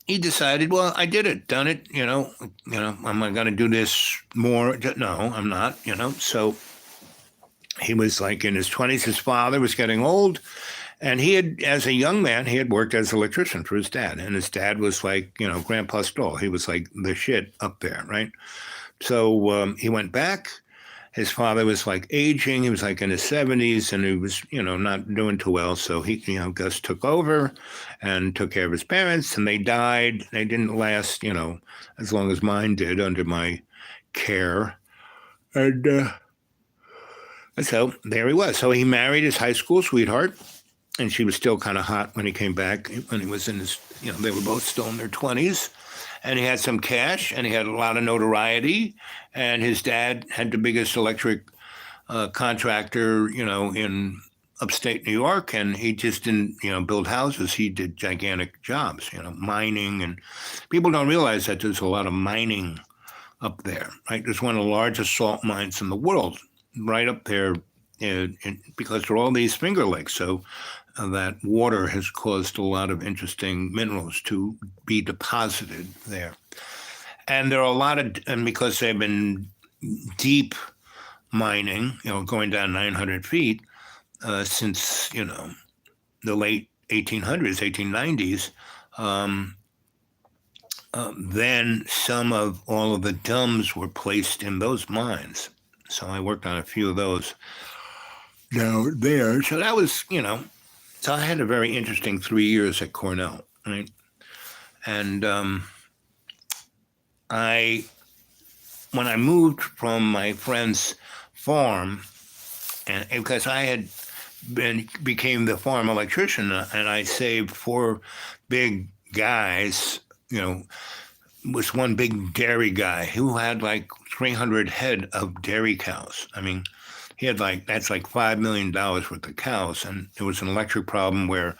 he decided, well, I did it, done it, am I going to do this more? No, I'm not, So he was like in his 20s. His father was getting old. And he had, as a young man, he had worked as an electrician for his dad. And his dad was like, Grandpa Stoll. He was like the shit up there, right? So he went back. His father was like aging. He was like in his 70s, and he was, not doing too well. So Gus took over and took care of his parents, and they died. They didn't last, as long as mine did under my care. And so there he was. So he married his high school sweetheart. And she was still kind of hot when he came back, when he was in his, they were both still in their 20s. And he had some cash, and he had a lot of notoriety. And his dad had the biggest electric contractor, in upstate New York. And he just didn't, build houses. He did gigantic jobs, mining. And people don't realize that there's a lot of mining up there, right? There's one of the largest salt mines in the world right up there. Because there are all these Finger Lakes, so that water has caused a lot of interesting minerals to be deposited there. And there are a lot of, and because they've been deep mining, going down 900 feet since, the late 1800s, 1890s, then all of the dumbs were placed in those mines. So I worked on a few of those down there. So that was, so I had a very interesting 3 years at Cornell, right? And when I moved from my friend's farm, and because I had became the farm electrician, and I saved 4 big guys, was one big dairy guy who had like 300 head of dairy cows. I mean, he had that's like $5 million worth of cows, and there was an electric problem where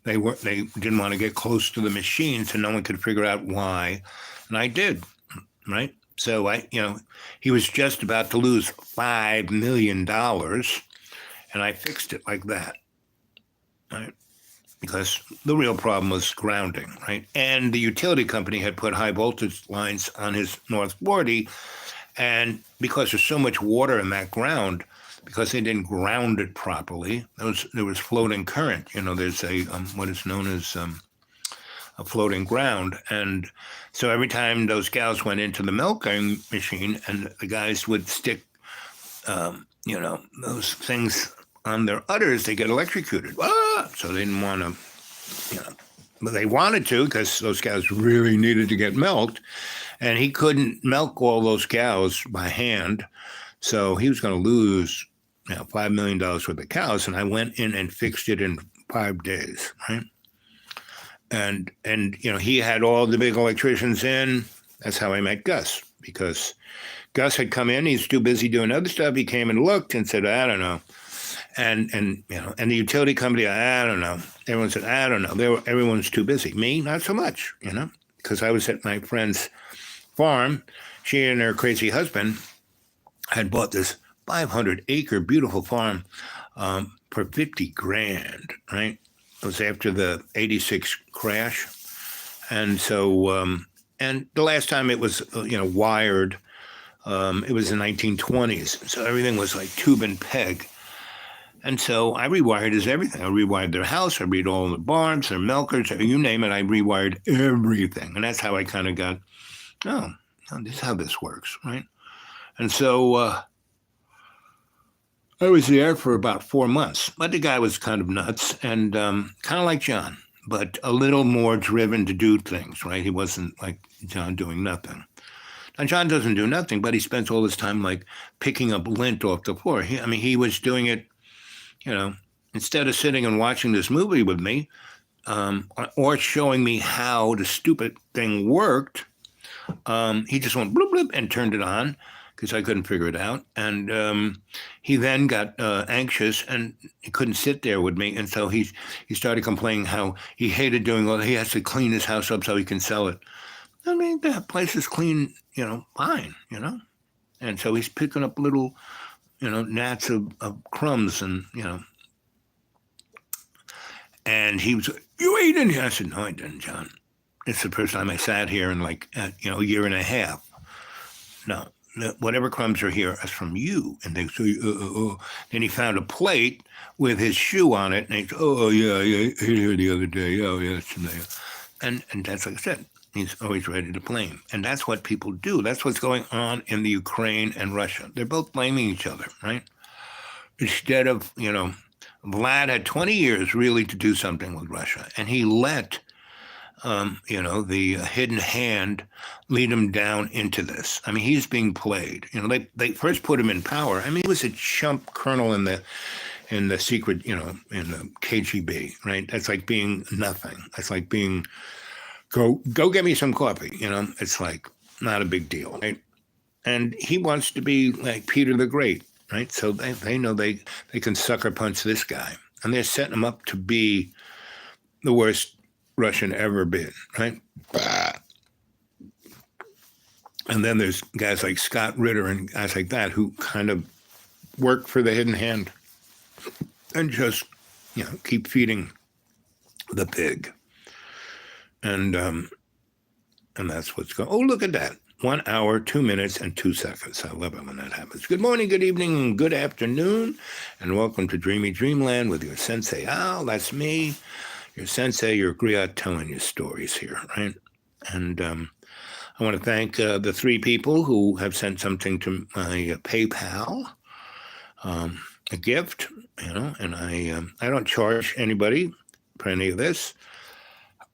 they didn't want to get close to the machines, and no one could figure out why, and I did, right? So he was just about to lose $5 million, and I fixed it like that, right? Because the real problem was grounding, right? And the utility company had put high voltage lines on his North 40, and because there's so much water in that ground, because they didn't ground it properly, there was floating current. There's a what is known as a floating ground, and so every time those cows went into the milking machine, and the guys would stick, those things on their udders, they get electrocuted. So they didn't want to, but they wanted to because those cows really needed to get milked, and he couldn't milk all those cows by hand, so he was going to lose $5 million worth of cows, and I went in and fixed it in 5 days, right? And he had all the big electricians in. That's how I met Gus, because Gus had come in. He's too busy doing other stuff. He came and looked and said, I don't know. And the utility company, I don't know. Everyone said, I don't know. Everyone's too busy. Me, not so much, because I was at my friend's farm. She and her crazy husband had bought this 500-acre beautiful farm for $50,000, right? It was after the 86 crash. And so, and the last time it was, wired, it was the 1920s. So everything was like tube and peg. And so I rewired everything. I rewired their house. I rewired all the barns, their milkers, you name it. I rewired everything. And that's how I kind of got, this is how this works, right? And so I was there for about 4 months. But the guy was kind of nuts and kind of like John, but a little more driven to do things, right? He wasn't like John doing nothing. And John doesn't do nothing, but he spends all his time like picking up lint off the floor. He was doing it, instead of sitting and watching this movie with me, or showing me how the stupid thing worked. He just went bloop, bloop, and turned it on because I couldn't figure it out. And he then got anxious and he couldn't sit there with me. And so he started complaining how he hated doing all that. He has to clean his house up so he can sell it. I mean, the place is clean, fine, And so he's picking up little, gnats of crumbs and, And he was, you ate in here? I said, no, I didn't, John. It's the first time I sat here in a year and a half. No, whatever crumbs are here is from you. And they say, Then he found a plate with his shoe on it. And he said, oh, yeah, I ate here the other day. Oh, yeah, it's in there. And that's like I said. He's always ready to blame. And that's what people do. That's what's going on in the Ukraine and Russia. They're both blaming each other, right? Instead of, Vlad had 20 years really to do something with Russia. And he let, the hidden hand lead him down into this. I mean, he's being played. They first put him in power. I mean, he was a chump colonel in the secret, in the KGB, right? That's like being nothing. That's like being... Go get me some coffee, It's like not a big deal, right? And he wants to be like Peter the Great, right? So they know they can sucker punch this guy. And they're setting him up to be the worst Russian ever been, right? And then there's guys like Scott Ritter and guys like that who kind of work for the hidden hand and just, keep feeding the pig. And that's what's going. Oh, look at that. 1 hour, 2 minutes, and 2 seconds. I love it when that happens. Good morning, good evening, and good afternoon, and welcome to Dreamy Dreamland with your Sensei Al. That's me, your Sensei, your griot, telling you stories here, right? And I want to thank the 3 people who have sent something to my PayPal, a gift, and I don't charge anybody for any of this.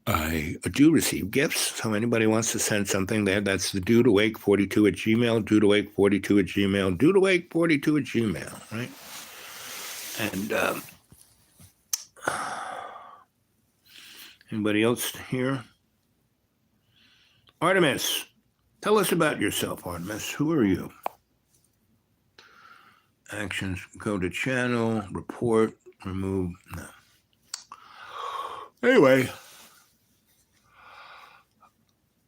I do receive gifts, so anybody wants to send something there, that's the dudeawake42@gmail, dudeawake42@gmail, dudeawake42@gmail, right? And anybody else here? Artemis, tell us about yourself, Artemis. Who are you? Actions, go to channel, report, remove, no. Anyway.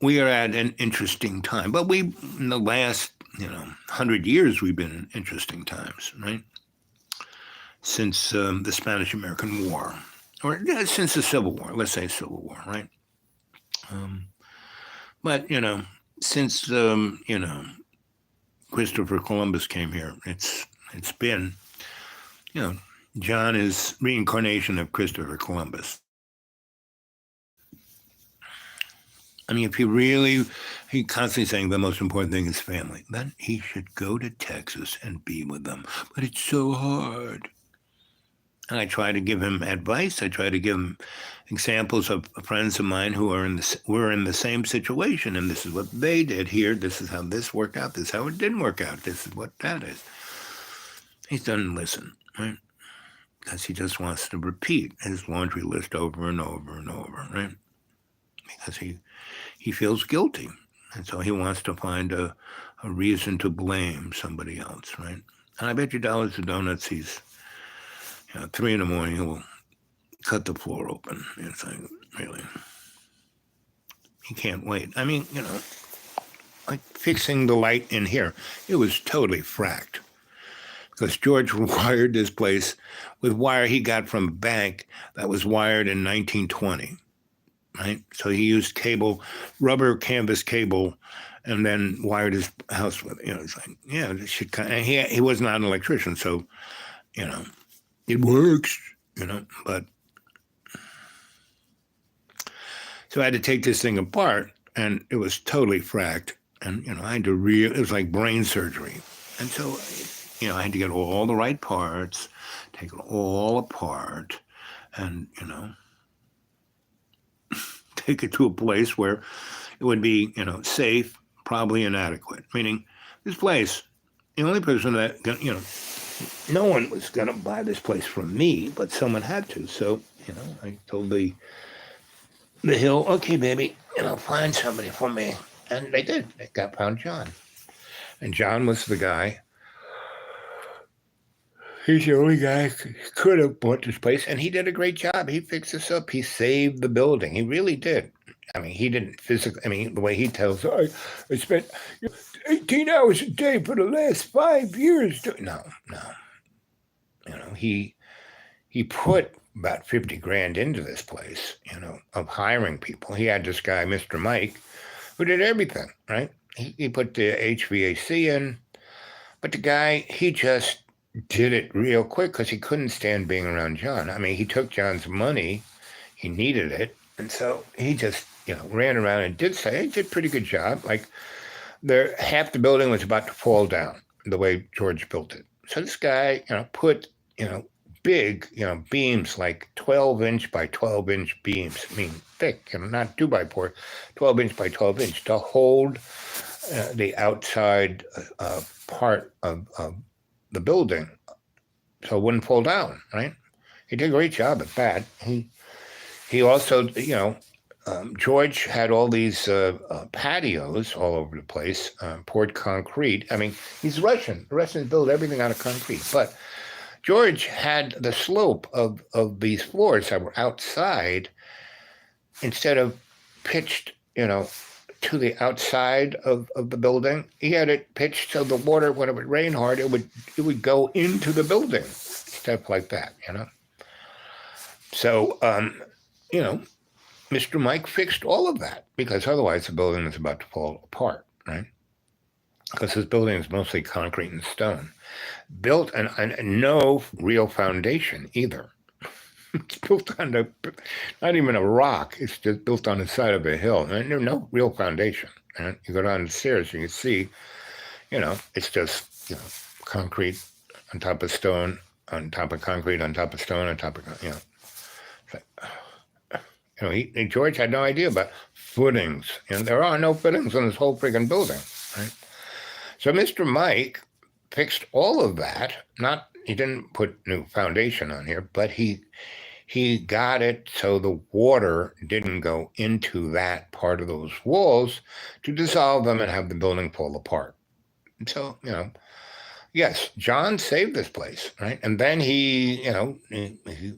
We are at an interesting time, but in the last, 100 years, we've been in interesting times, right? Since the Spanish-American War, or since the Civil War, let's say Civil War, right? But, since, Christopher Columbus came here, it's been, John is reincarnation of Christopher Columbus. I mean, if he constantly saying the most important thing is family, then he should go to Texas and be with them. But it's so hard. And I try to give him advice. I try to give him examples of friends of mine who were in the same situation. And this is what they did here. This is how this worked out. This is how it didn't work out. This is what that is. He doesn't listen, right? Because he just wants to repeat his laundry list over and over and over, right? Because he feels guilty. And so he wants to find a reason to blame somebody else, right? And I bet you dollars to donuts, he's, 3 in the morning, he'll cut the floor open. It's like, really? He can't wait. I mean, like fixing the light in here, it was totally fracked. Because George wired this place with wire he got from a bank that was wired in 1920. Right, so he used rubber canvas cable, and then wired his house with it. It's like, this should kind of, he was not an electrician, so, it works, but. So I had to take this thing apart, and it was totally fracked, and, I had to it was like brain surgery. And so, I had to get all the right parts, take it all apart, and, take it to a place where it would be, safe, probably inadequate. Meaning, this place, the only person that, no one was going to buy this place from me, but someone had to. So, I told the Hill, okay, baby, find somebody for me. And they did. They found John. And John was the guy. He's the only guy who could have bought this place. And he did a great job. He fixed this up. He saved the building. He really did. I mean, he didn't physically, the way he tells, I spent 18 hours a day for the last 5 years. No. He put about 50 grand into this place, of hiring people. He had this guy, Mr. Mike, who did everything, right? He put the HVAC in, but the guy, he just did it real quick because he couldn't stand being around John. I mean, he took John's money. He needed it. And so he just, ran around and did he did a pretty good job. Like half the building was about to fall down the way George built it. So this guy, put, big, beams, like 12-inch by 12-inch beams. I mean, thick, not 2x4, 12-inch by 12-inch to hold the outside part of the building so it wouldn't fall down, right? He did a great job at that. He also, George had all these patios all over the place, poured concrete. I mean, he's Russian. The Russians build everything out of concrete. But George had the slope of these floors that were outside instead of pitched, to the outside of the building. He had it pitched so the water, when it would rain hard, it would go into the building, stuff like that, So, Mr. Mike fixed all of that because otherwise the building was about to fall apart, right? Because this building is mostly concrete and stone. Built and no real foundation either. It's built on not even a rock. It's just built on the side of a hill. And there's no real foundation. Right? You go down the stairs and you see, it's just, concrete on top of stone, on top of concrete, on top of stone, on top of, George had no idea about footings. There are no footings on this whole friggin' building, right? So Mr. Mike fixed all of that. He didn't put new foundation on here, but he got it so the water didn't go into that part of those walls to dissolve them and have the building fall apart. So, yes, John saved this place, right? And then he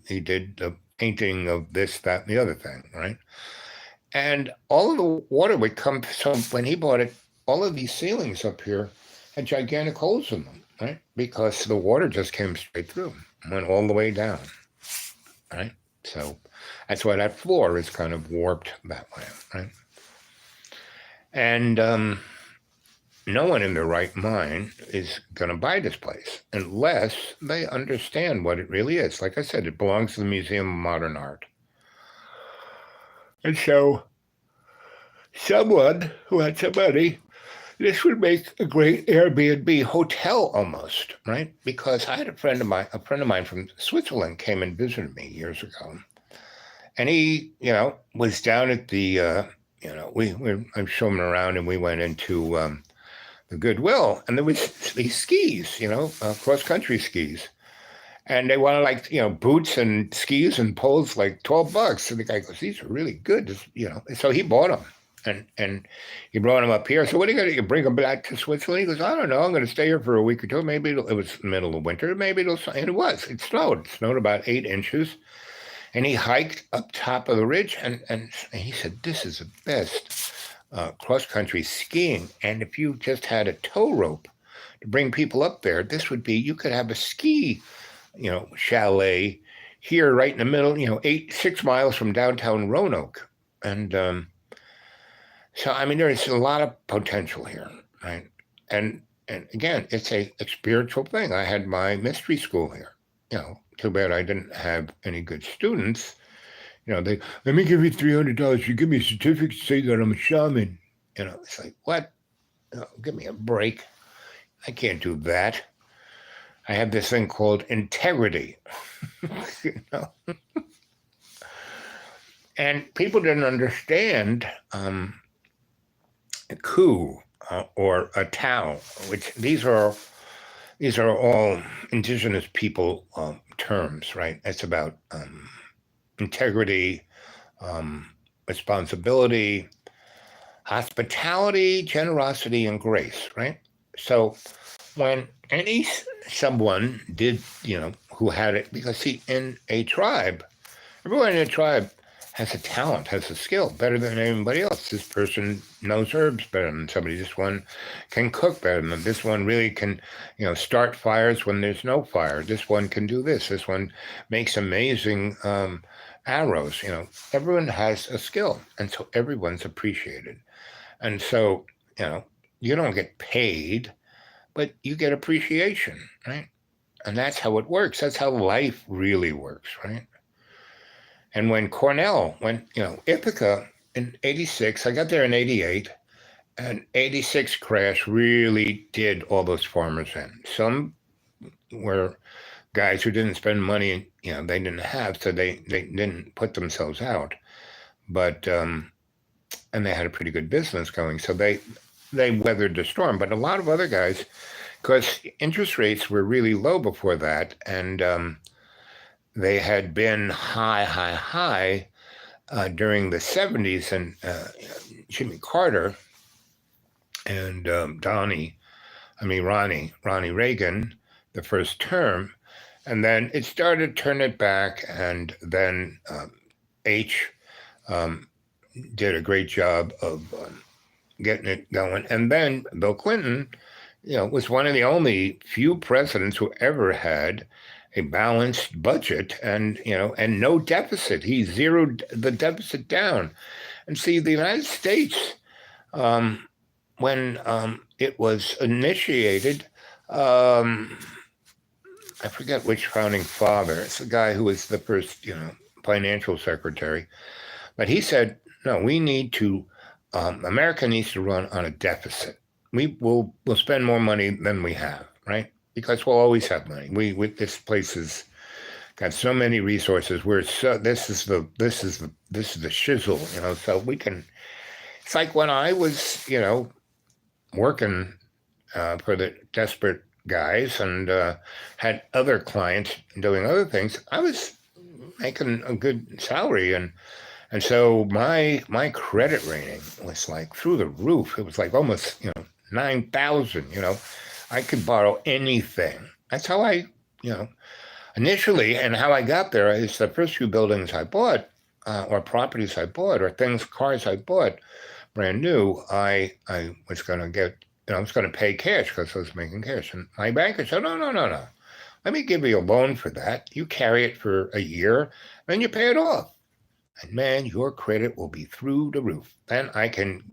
did the painting of this, that, and the other thing, right? And all of the water would come. So when he bought it, all of these ceilings up here had gigantic holes in them, right? Because the water just came straight through, went all the way down, right? So that's why that floor is kind of warped that way, right? And no one in their right mind is going to buy this place unless they understand what it really is. Like I said, it belongs to the Museum of Modern Art. And so someone who had some money, this would make a great Airbnb hotel almost, right? Because I had a friend of mine from Switzerland came and visited me years ago. And he, was down at the, I showed him around and we went into the Goodwill, and there was these skis, cross-country skis. And they wanted boots and skis and poles like $12. So the guy goes, these are really good, So he bought them. And he brought him up here. So what are you going to bring him back to Switzerland? He goes, I don't know. I'm going to stay here for a week or two. Maybe it was the middle of winter. Maybe and it was. It snowed. It snowed about 8 inches. And he hiked up top of the ridge. And he said, this is the best cross-country skiing. And if you just had a tow rope to bring people up there, you could have a ski, chalet here right in the middle, 6 miles from downtown Roanoke. And so, I mean, there's a lot of potential here, right? And again, it's a spiritual thing. I had my mystery school here. Too bad I didn't have any good students. They let me give you $300. You give me a certificate to say that I'm a shaman. It's like, what? Give me a break. I can't do that. I have this thing called integrity. And people didn't understand coup or a Tao, which these are all indigenous people terms, right? It's about integrity, responsibility, hospitality, generosity, and grace, right? So when someone did, who had it, because see, in a tribe, everyone in a tribe has a talent, has a skill better than anybody else. This person knows herbs better than somebody. This one can cook better than this one. Really can, start fires when there's no fire. This one can do this. This one makes amazing arrows. Everyone has a skill, and so everyone's appreciated. And so, you don't get paid, but you get appreciation, right? And that's how it works. That's how life really works, right? And when Ithaca in 86, I got there in 88, and 86 crash really did all those farmers in. Some were guys who didn't spend money, they didn't have, so they didn't put themselves out. But, and they had a pretty good business going, so they weathered the storm. But a lot of other guys, because interest rates were really low before that, and they had been high during the 70s, and Jimmy Carter and Ronnie Reagan, the first term, and then it started to turn it back, and then H did a great job of getting it going, and then Bill Clinton, was one of the only few presidents who ever had a balanced budget and no deficit. He zeroed the deficit down. And see, the United States, when it was initiated, I forget which founding father. It's the guy who was the first, financial secretary. But he said, no, we need to, America needs to run on a deficit. We'll spend more money than we have, right? Because we'll always have money. This place has got so many resources. This is the shizzle, so we can. It's like when I was, working for the Desperate Guys and had other clients doing other things. I was making a good salary, and so my credit rating was like through the roof. It was like almost 9,000. I could borrow anything. That's how I, initially, and how I got there is the first few buildings I bought, or properties I bought, or cars I bought, brand new. I was going to get, I was going to pay cash because I was making cash. And my banker said, no. Let me give you a loan for that. You carry it for a year, then you pay it off. And man, your credit will be through the roof. Then I can,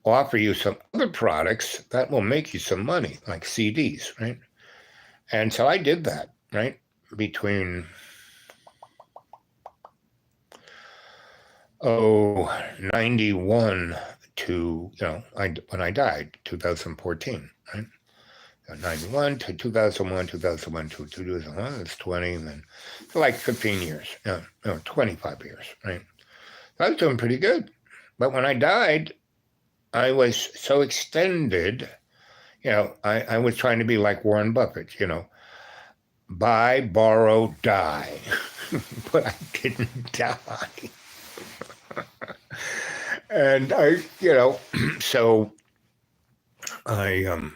offer you some other products that will make you some money, like CDs, right? And so I did that, right? Between 91 to, when I died, 2014, right? 91 to 2001, 2001 to 2001, that's 20, and then for like 15 years, 25 years, right? So I was doing pretty good. But when I died, I was so extended, I was trying to be like Warren Buffett, buy, borrow, die. But I didn't die. And I, so I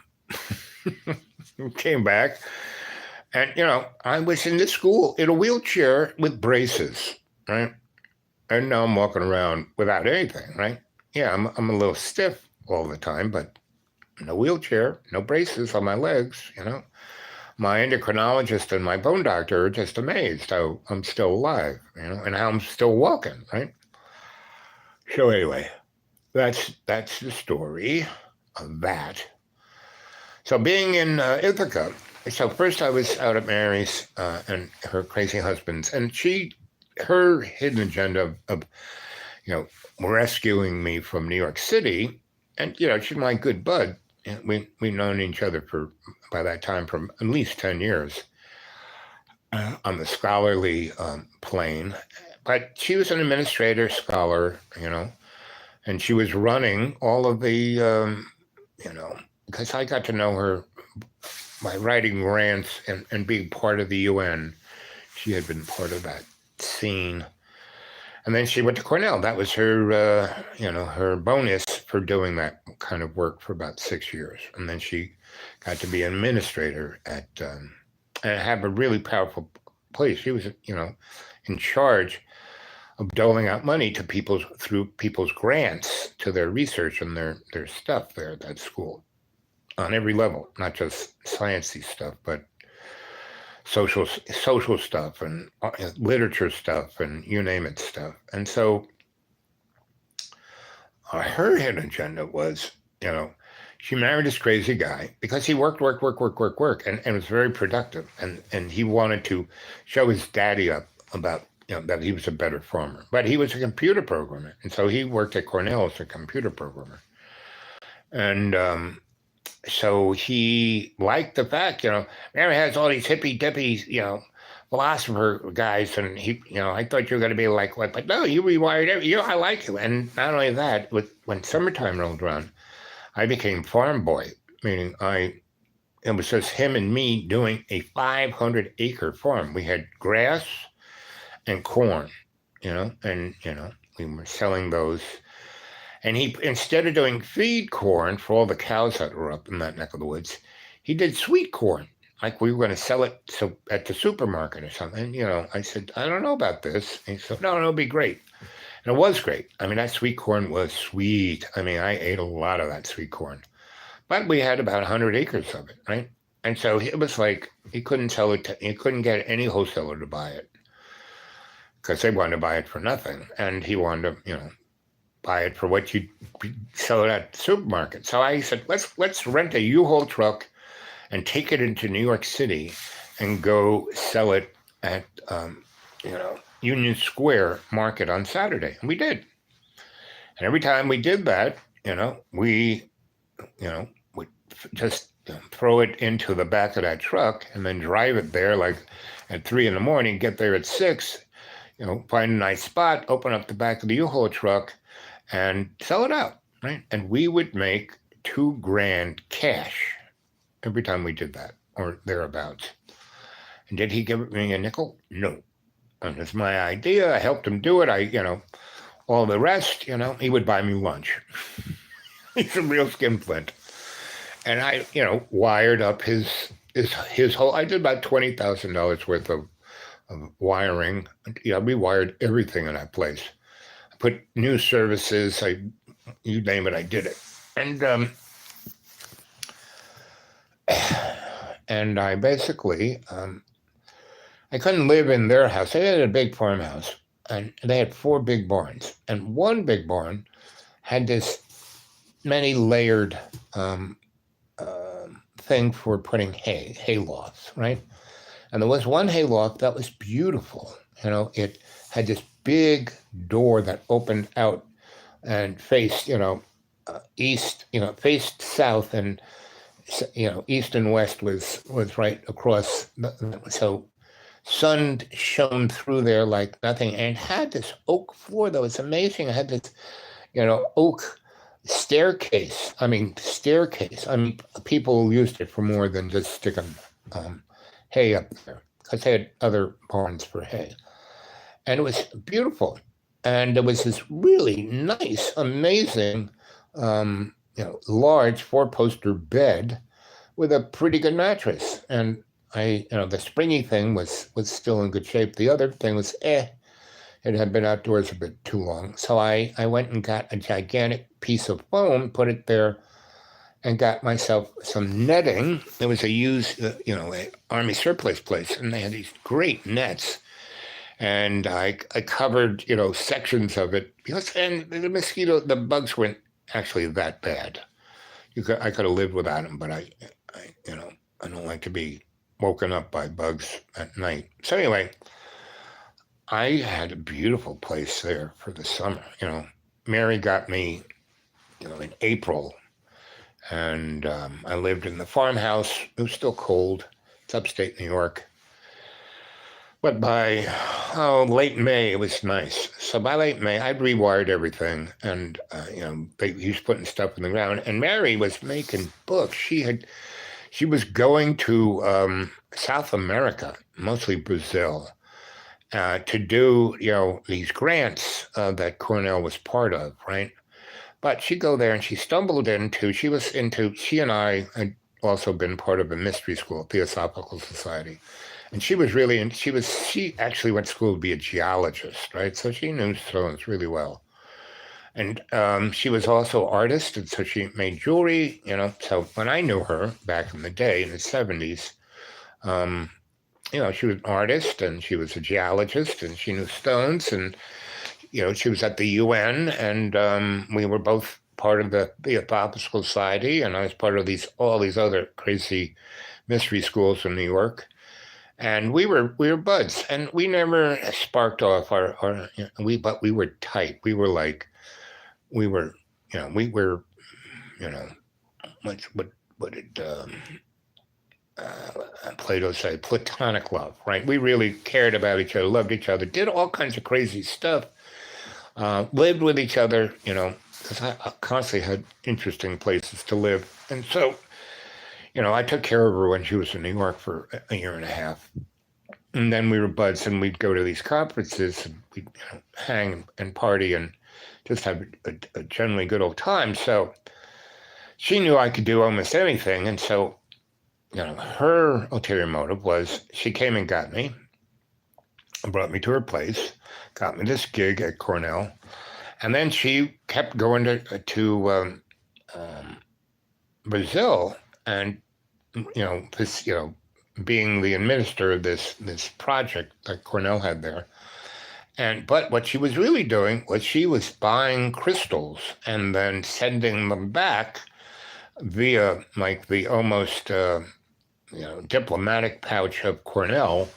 came back, and, I was in the school in a wheelchair with braces, right? And now I'm walking around without anything, right? Yeah, I'm a little stiff all the time, but no wheelchair, no braces on my legs, My endocrinologist and my bone doctor are just amazed how I'm still alive, and how I'm still walking, right? So anyway, that's the story of that. So being in Ithaca, so first I was out at Mary's and her crazy husband's, and her hidden agenda of rescuing me from New York City, and she's my good bud. And we've known each other by that time for at least 10 years on the scholarly plane. But she was an administrator, scholar, and she was running all of the because I got to know her by writing rants and being part of the UN. She had been part of that scene. And then she went to Cornell. That was her, her bonus for doing that kind of work for about 6 years. And then she got to be an administrator at, and have a really powerful place. She was, in charge of doling out money to through people's grants to their research and their stuff there at that school on every level, not just sciencey stuff, but social stuff and literature stuff and you name it stuff. And so her hidden agenda was, she married this crazy guy because he worked, and was very productive. And he wanted to show his daddy up about, that he was a better farmer. But he was a computer programmer. And so he worked at Cornell as a computer programmer. And so he liked the fact, Mary has all these hippy-dippy, philosopher guys, and he, I thought you were going to be like what, but no, you rewired everything. I like you. And not only that, when summertime rolled around, I became farm boy, meaning it was just him and me doing a 500-acre farm. We had grass and corn, and we were selling those. And he, instead of doing feed corn for all the cows that were up in that neck of the woods, he did sweet corn. Like we were going to sell it at the supermarket or something. I said, I don't know about this. And he said, no, it'll be great. And it was great. I mean, that sweet corn was sweet. I mean, I ate a lot of that sweet corn. But we had about 100 acres of it, right? And so it was like he couldn't sell it. He couldn't get any wholesaler to buy it because they wanted to buy it for nothing. And he wanted to, buy it for what you sell it at the supermarket. So I said, let's rent a U-Haul truck and take it into New York City and go sell it at, Union Square Market on Saturday. And we did. And every time we did that, we would just throw it into the back of that truck and then drive it there like at 3 a.m, get there at 6, find a nice spot, open up the back of the U-Haul truck and sell it out, right? And we would make $2,000 cash every time we did that or thereabouts. And did he give me a nickel? No. And it's my idea. I helped him do it. All the rest, he would buy me lunch. He's a real skinflint. And I, wired up his whole, I did about $20,000 worth of wiring. We wired everything in that place. I put new services, you name it, I did it. And I basically, I couldn't live in their house. They had a big farmhouse, and they had 4 big barns. And one big barn had this many layered thing for putting hay lofts, right? And there was one hay loft that was beautiful. It had this big door that opened out and faced, east, faced south, and east and west was right across. So sun shone through there like nothing, and it had this oak floor that was amazing. It had this, oak staircase. People used it for more than just sticking hay up there because they had other barns for hay. And it was beautiful. And there was this really nice, amazing, large 4-poster bed with a pretty good mattress. And the springy thing was still in good shape. The other thing was, it had been outdoors a bit too long. So I went and got a gigantic piece of foam, put it there, and got myself some netting. There was a used, a Army surplus place, and they had these great nets. And I covered, sections of it and the bugs weren't actually that bad. I could have lived without them, but I don't like to be woken up by bugs at night. So anyway, I had a beautiful place there for the summer. Mary got me, in April, and I lived in the farmhouse. It was still cold. It's upstate New York. But by late May, it was nice. So by late May, I'd rewired everything, and he was putting stuff in the ground. And Mary was making books. She was going to South America, mostly Brazil, to do these grants that Cornell was part of, right? But she'd go there, and she and I had also been part of a mystery school, Theosophical Society. And she actually went to school to be a geologist, right? So she knew stones really well. And she was also an artist, and so she made jewelry, So when I knew her back in the day, in the 70s, she was an artist, and she was a geologist, and she knew stones, and, she was at the UN, and we were both part of the Theosophical Society, and I was part of all these other crazy mystery schools in New York. And we were buds, and we never sparked off but we were tight. What did Plato say? Platonic love, right? We really cared about each other, loved each other, did all kinds of crazy stuff, lived with each other, because I constantly had interesting places to live. And so, I took care of her when she was in New York for a year and a half. And then we were buds, and we'd go to these conferences, and we'd hang and party and just have a generally good old time. So she knew I could do almost anything. And so, her ulterior motive was she came and got me, and brought me to her place, got me this gig at Cornell. And then she kept going to Brazil, and being the administrator of this project that Cornell had there. But what she was really doing was she was buying crystals and then sending them back via like the almost diplomatic pouch of Cornell.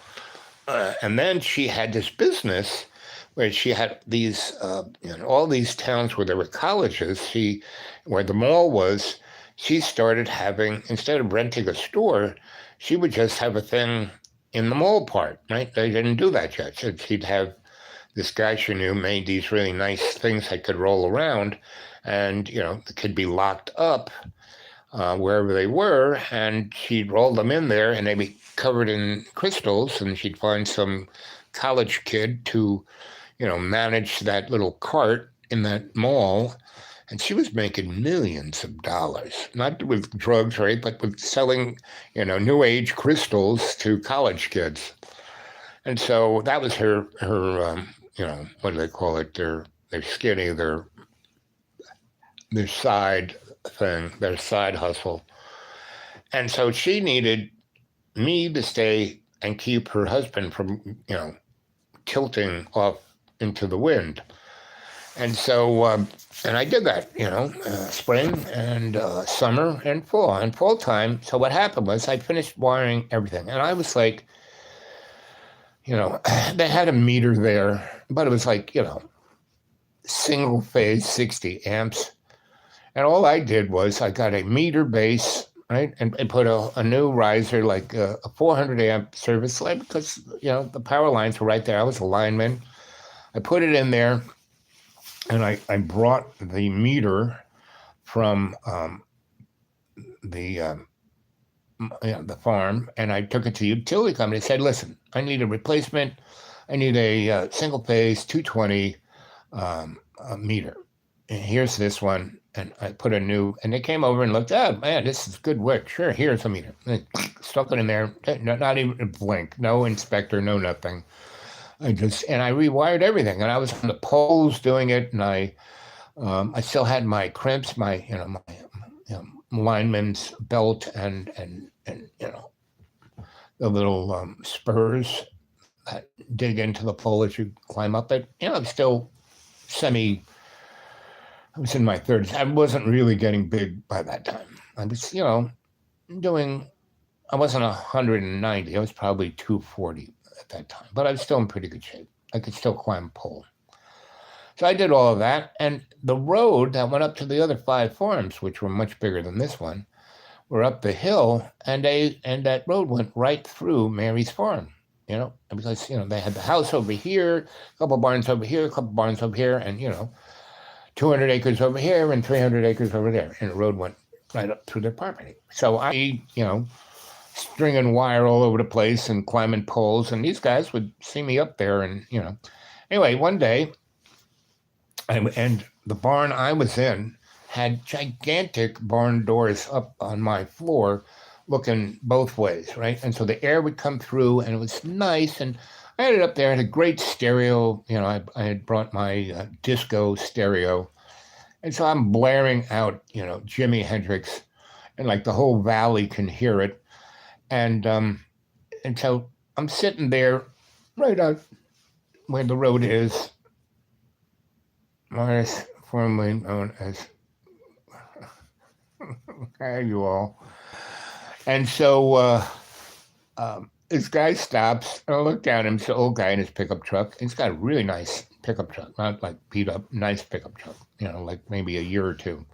And then she had this business where she had these all these towns where there were colleges. Where the mall was, she started having, instead of renting a store, she would just have a thing in the mall part, right? They didn't do that yet. So she'd have this guy she knew made these really nice things that could roll around, and, they could be locked up wherever they were, and she'd roll them in there, and they'd be covered in crystals, and she'd find some college kid to, manage that little cart in that mall. And she was making millions of dollars, not with drugs, right, but with selling, new age crystals to college kids. And so that was her what do they call it? Their skinny, their side thing, their side hustle. And so she needed me to stay and keep her husband from, tilting off into the wind. And so, and I did that, spring and summer and fall. And fall time, so what happened was I finished wiring everything. And I was like, they had a meter there, but it was like, single phase 60 amps. And all I did was I got a meter base, right? And put a new riser, like a 400 amp service line, because, the power lines were right there. I was a lineman. I put it in there. And I brought the meter from the farm, and I took it to the utility company and said, listen, I need a replacement. I need a single phase 220 meter. And here's this one. And I put and they came over and looked, oh, man, this is good work. Sure, here's a meter. And they stuck it in there, not even a blink, no inspector, no nothing. I rewired everything, and I was on the poles doing it, and I still had my crimps, my lineman's belt, and the little spurs that dig into the pole as you climb up it. I'm still I was in my 30s. I wasn't really getting big by that time. I was, I wasn't 190. I was probably 240. At that time, but I was still in pretty good shape. I could still climb a pole. So I did all of that, and the road that went up to the other 5 farms, which were much bigger than this one, were up the hill, and that road went right through Mary's farm. because, they had the house over here, a couple barns over here, a couple barns over here, and, 200 acres over here and 300 acres over there. And the road went right up through their property. So I, stringing wire all over the place and climbing poles, and these guys would see me up there, and, Anyway, one day, and the barn I was in had gigantic barn doors up on my floor looking both ways, right? And so the air would come through, and it was nice. And I had it up there. I had a great stereo. I had brought my disco stereo. And so I'm blaring out, Jimi Hendrix, and like the whole valley can hear it. And so I'm sitting there right out where the road is, formerly known as you all. And so this guy stops, and I look down at him. It's an old guy in his pickup truck. He's got a really nice pickup truck, not like beat up, nice pickup truck, like maybe a year or two.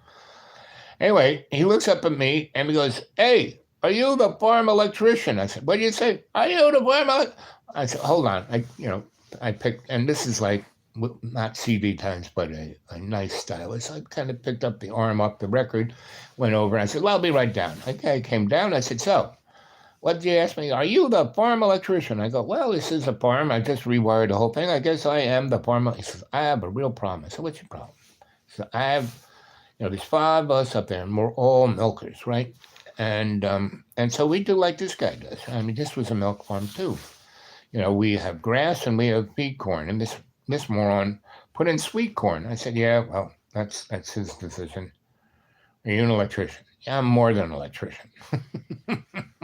Anyway, he looks up at me and he goes, "Hey, are you the farm electrician?" I said, "What do you say? Are you the farm I said, "Hold on." I picked, and this is like, not CD times, but a nice stylus. I kind of picked up the arm off the record, went over, and I said, "Well, I'll be right down." Okay, I came down. I said, "So, what did you ask me? Are you the farm electrician?" I go, "Well, this is a farm. I just rewired the whole thing. I guess I am the farm." He says, "I have a real problem." I said, "What's your problem?" So I have, there's 5 of us up there, and we're all milkers, right? And so we do like this guy does. I mean, this was a milk farm too. We have grass and we have feed corn, and this moron put in sweet corn. I said, "Yeah, well, that's his decision. Are you an electrician?" "Yeah, I'm more than an electrician.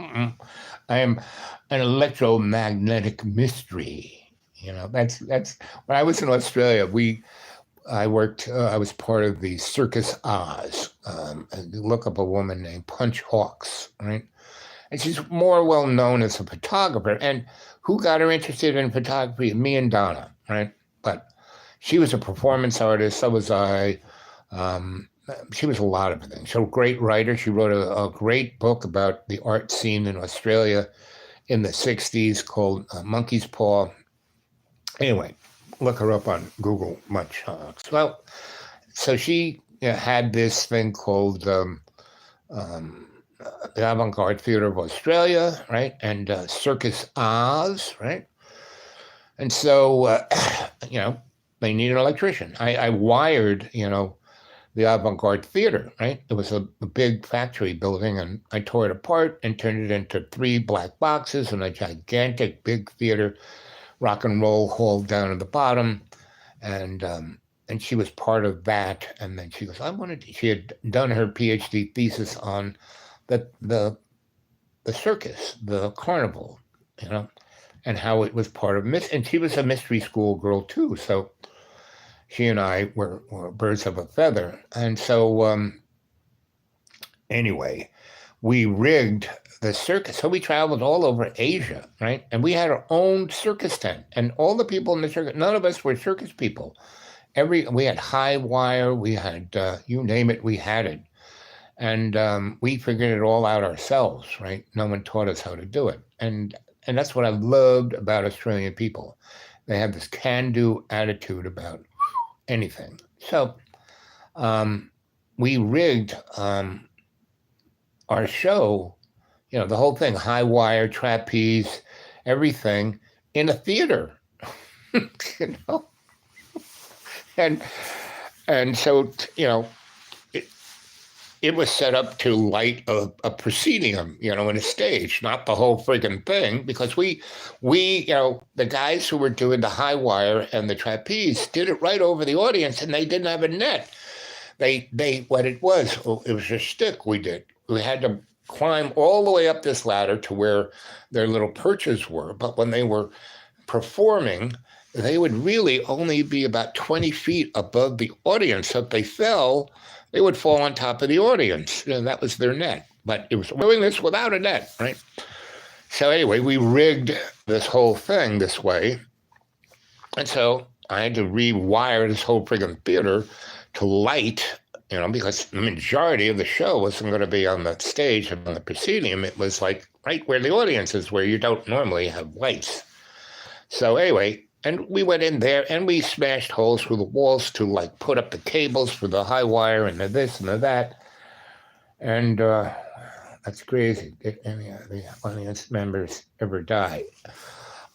I am an electromagnetic mystery." That's when I was in Australia. I was part of the Circus Oz. Look up a woman named Punch Hawks, right? And she's more well known as a photographer. And who got her interested in photography? Me and Donna, right? But she was a performance artist. So was I. She was a lot of things. She's a great writer. She wrote a great book about the art scene in Australia in the 60s called Monkey's Paw. Anyway, look her up on Google, Punch Hawks. Well, so she had this thing called the Avant-Garde Theatre of Australia, right? And Circus Oz, right? And so, they need an electrician. I wired, the Avant-Garde Theatre, right? It was a big factory building, and I tore it apart and turned it into 3 black boxes and a gigantic big theater, rock and roll hall down at the bottom. And she was part of that. And then she goes, she had done her PhD thesis on the circus, the carnival, and how it was part of and she was a mystery school girl too. So she and I were birds of a feather. And so anyway, we rigged the circus. So we traveled all over Asia, right? And we had our own circus tent. And all the people in the circus, none of us were circus people. We had high wire, we had, you name it, we had it. And we figured it all out ourselves, right? No one taught us how to do it. And that's what I loved about Australian people. They have this can-do attitude about anything. So we rigged our show, the whole thing, high wire, trapeze, everything, in a theater, And so, it was set up to light a proscenium, in a stage, not the whole friggin' thing, because we, the guys who were doing the high wire and the trapeze did it right over the audience, and they didn't have a net. What it was a stick we did. We had to climb all the way up this ladder to where their little perches were, but when they were performing, they would really only be about 20 feet above the audience. So if they fell, they would fall on top of the audience. That was their net. But it was doing this without a net, right? So anyway, we rigged this whole thing this way. And so I had to rewire this whole friggin' theater to light, because the majority of the show wasn't going to be on the stage and on the proscenium. It was like right where the audience is, where you don't normally have lights. So anyway, and we went in there and we smashed holes through the walls to like put up the cables for the high wire and the this and the that. And that's crazy. Did any of the audience members ever die?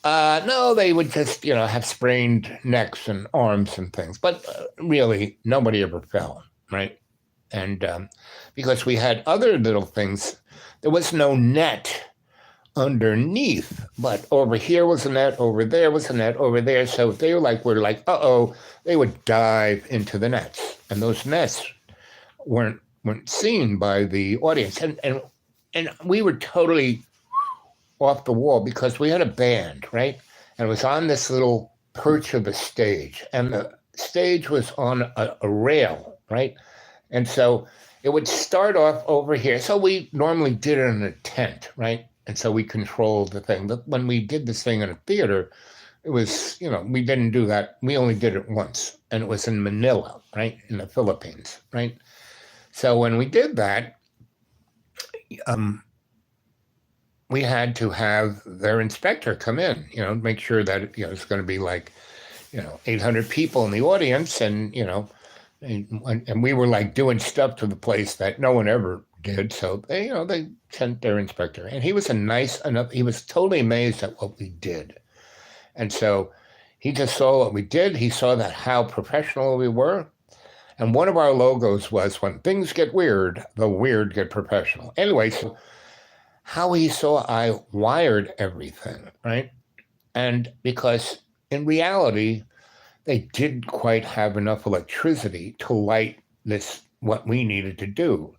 No, they would just, have sprained necks and arms and things. But really, nobody ever fell, right? And because we had other little things, there was no net underneath, but over here was a net, over there was a net, over there. So if they were like, uh-oh, they would dive into the nets. And those nets weren't seen by the audience. And we were totally off the wall because we had a band, right? And it was on this little perch of a stage. And the stage was on a rail, right? And so it would start off over here. So we normally did it in a tent, right? And so we controlled the thing. But when we did this thing in a theater, it was, we didn't do that. We only did it once. And it was in Manila, right? In the Philippines, right? So when we did that, we had to have their inspector come in, make sure that, it's going to be like, 800 people in the audience. And, and we were like doing stuff to the place that no one ever did. So they, they sent their inspector, and he was he was totally amazed at what we did. And so he just saw what we did. He saw that how professional we were. And one of our logos was, when things get weird, the weird get professional. Anyway, so how he saw I wired everything, right? And because in reality, they didn't quite have enough electricity to light what we needed to do.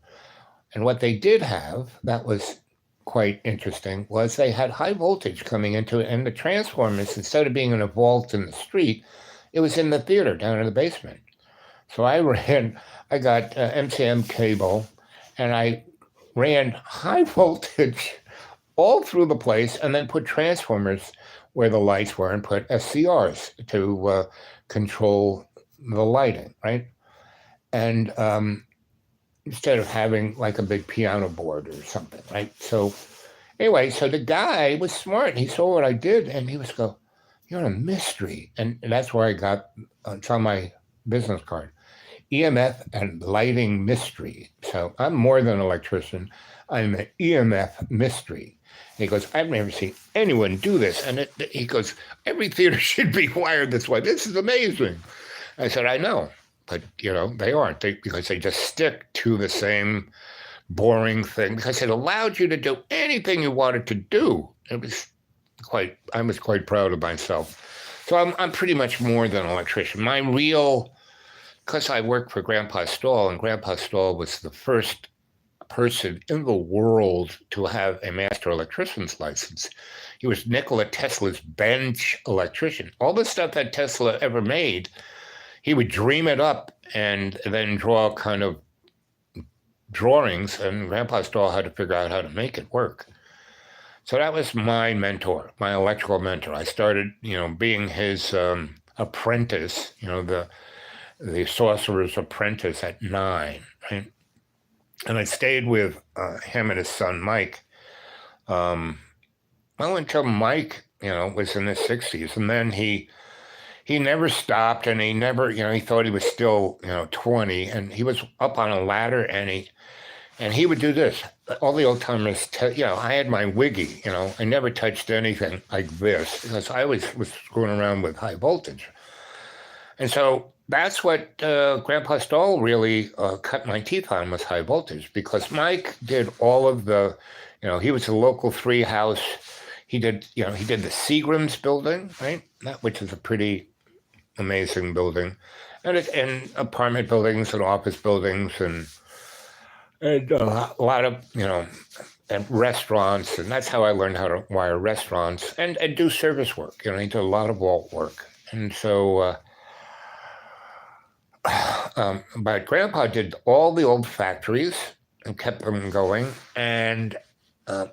And what they did have, that was quite interesting, was they had high voltage coming into it. And the transformers, instead of being in a vault in the street, it was in the theater down in the basement. So I got MCM cable, and I ran high voltage all through the place, and then put transformers where the lights were and put SCRs to control the lighting, right? And instead of having like a big piano board or something, right? So anyway, so the guy was smart. He saw what I did, and he was go, "You're a mystery." And that's where I got, it's on my business card, EMF and lighting mystery. So I'm more than an electrician. I'm an EMF mystery. And he goes, "I've never seen anyone do this." And he goes, "Every theater should be wired this way. This is amazing." I said, "I know, but they aren't, because they just stick to the same boring thing, because it allowed you to do anything you wanted to do." I was quite proud of myself. So I'm pretty much more than an electrician. My real, because I worked for Grandpa Stahl, and Grandpa Stahl was the first person in the world to have a master electrician's license. He was Nikola Tesla's bench electrician. All the stuff that Tesla ever made, he would dream it up and then draw kind of drawings, and Grandpa Stahl had to figure out how to make it work. So that was my mentor, my electrical mentor. I started, being his apprentice, the sorcerer's apprentice at 9, right? And I stayed with him and his son, Mike, until Mike, was in his 60s. And then he never stopped, and he never, he thought he was still, 20. And he was up on a ladder, and he would do this. All the old timers, I had my wiggy, I never touched anything like this, because I was screwing around with high voltage. And so that's what Grandpa Stahl really cut my teeth on, was high voltage, because Mike did all of the, he was a local 3 house. He did the Seagram's building, right? Which is a pretty amazing building, and apartment buildings and office buildings and a lot of, and restaurants. And that's how I learned how to wire restaurants and do service work. He did a lot of vault work. And so, but Grandpa did all the old factories and kept them going. And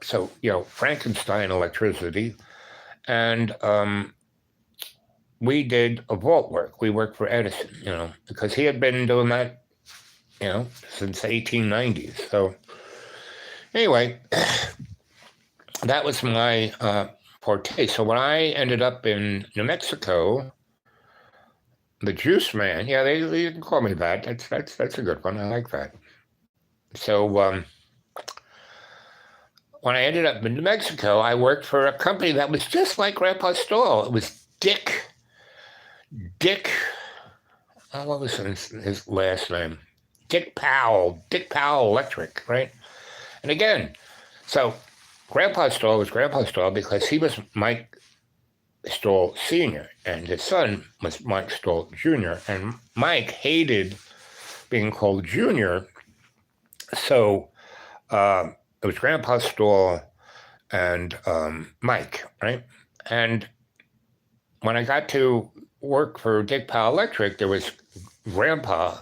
so, Frankenstein electricity. And we did a vault work. We worked for Edison, because he had been doing that, since the 1890s. So anyway, that was my forte. So when I ended up in New Mexico, the Juice Man, yeah, they can call me that. That's a good one. I like that. So when I ended up in New Mexico, I worked for a company that was just like Grandpa Stoll. It was Dick. What was his last name? Dick Powell Electric, right? And again, so Grandpa Stoll was Grandpa Stoll because he was Mike Stoll Sr. and his son was Mike Stoll Jr. And Mike hated being called Jr. So it was Grandpa Stoll and Mike, right? And when I got to work for Dick Powell Electric, there was Grandpa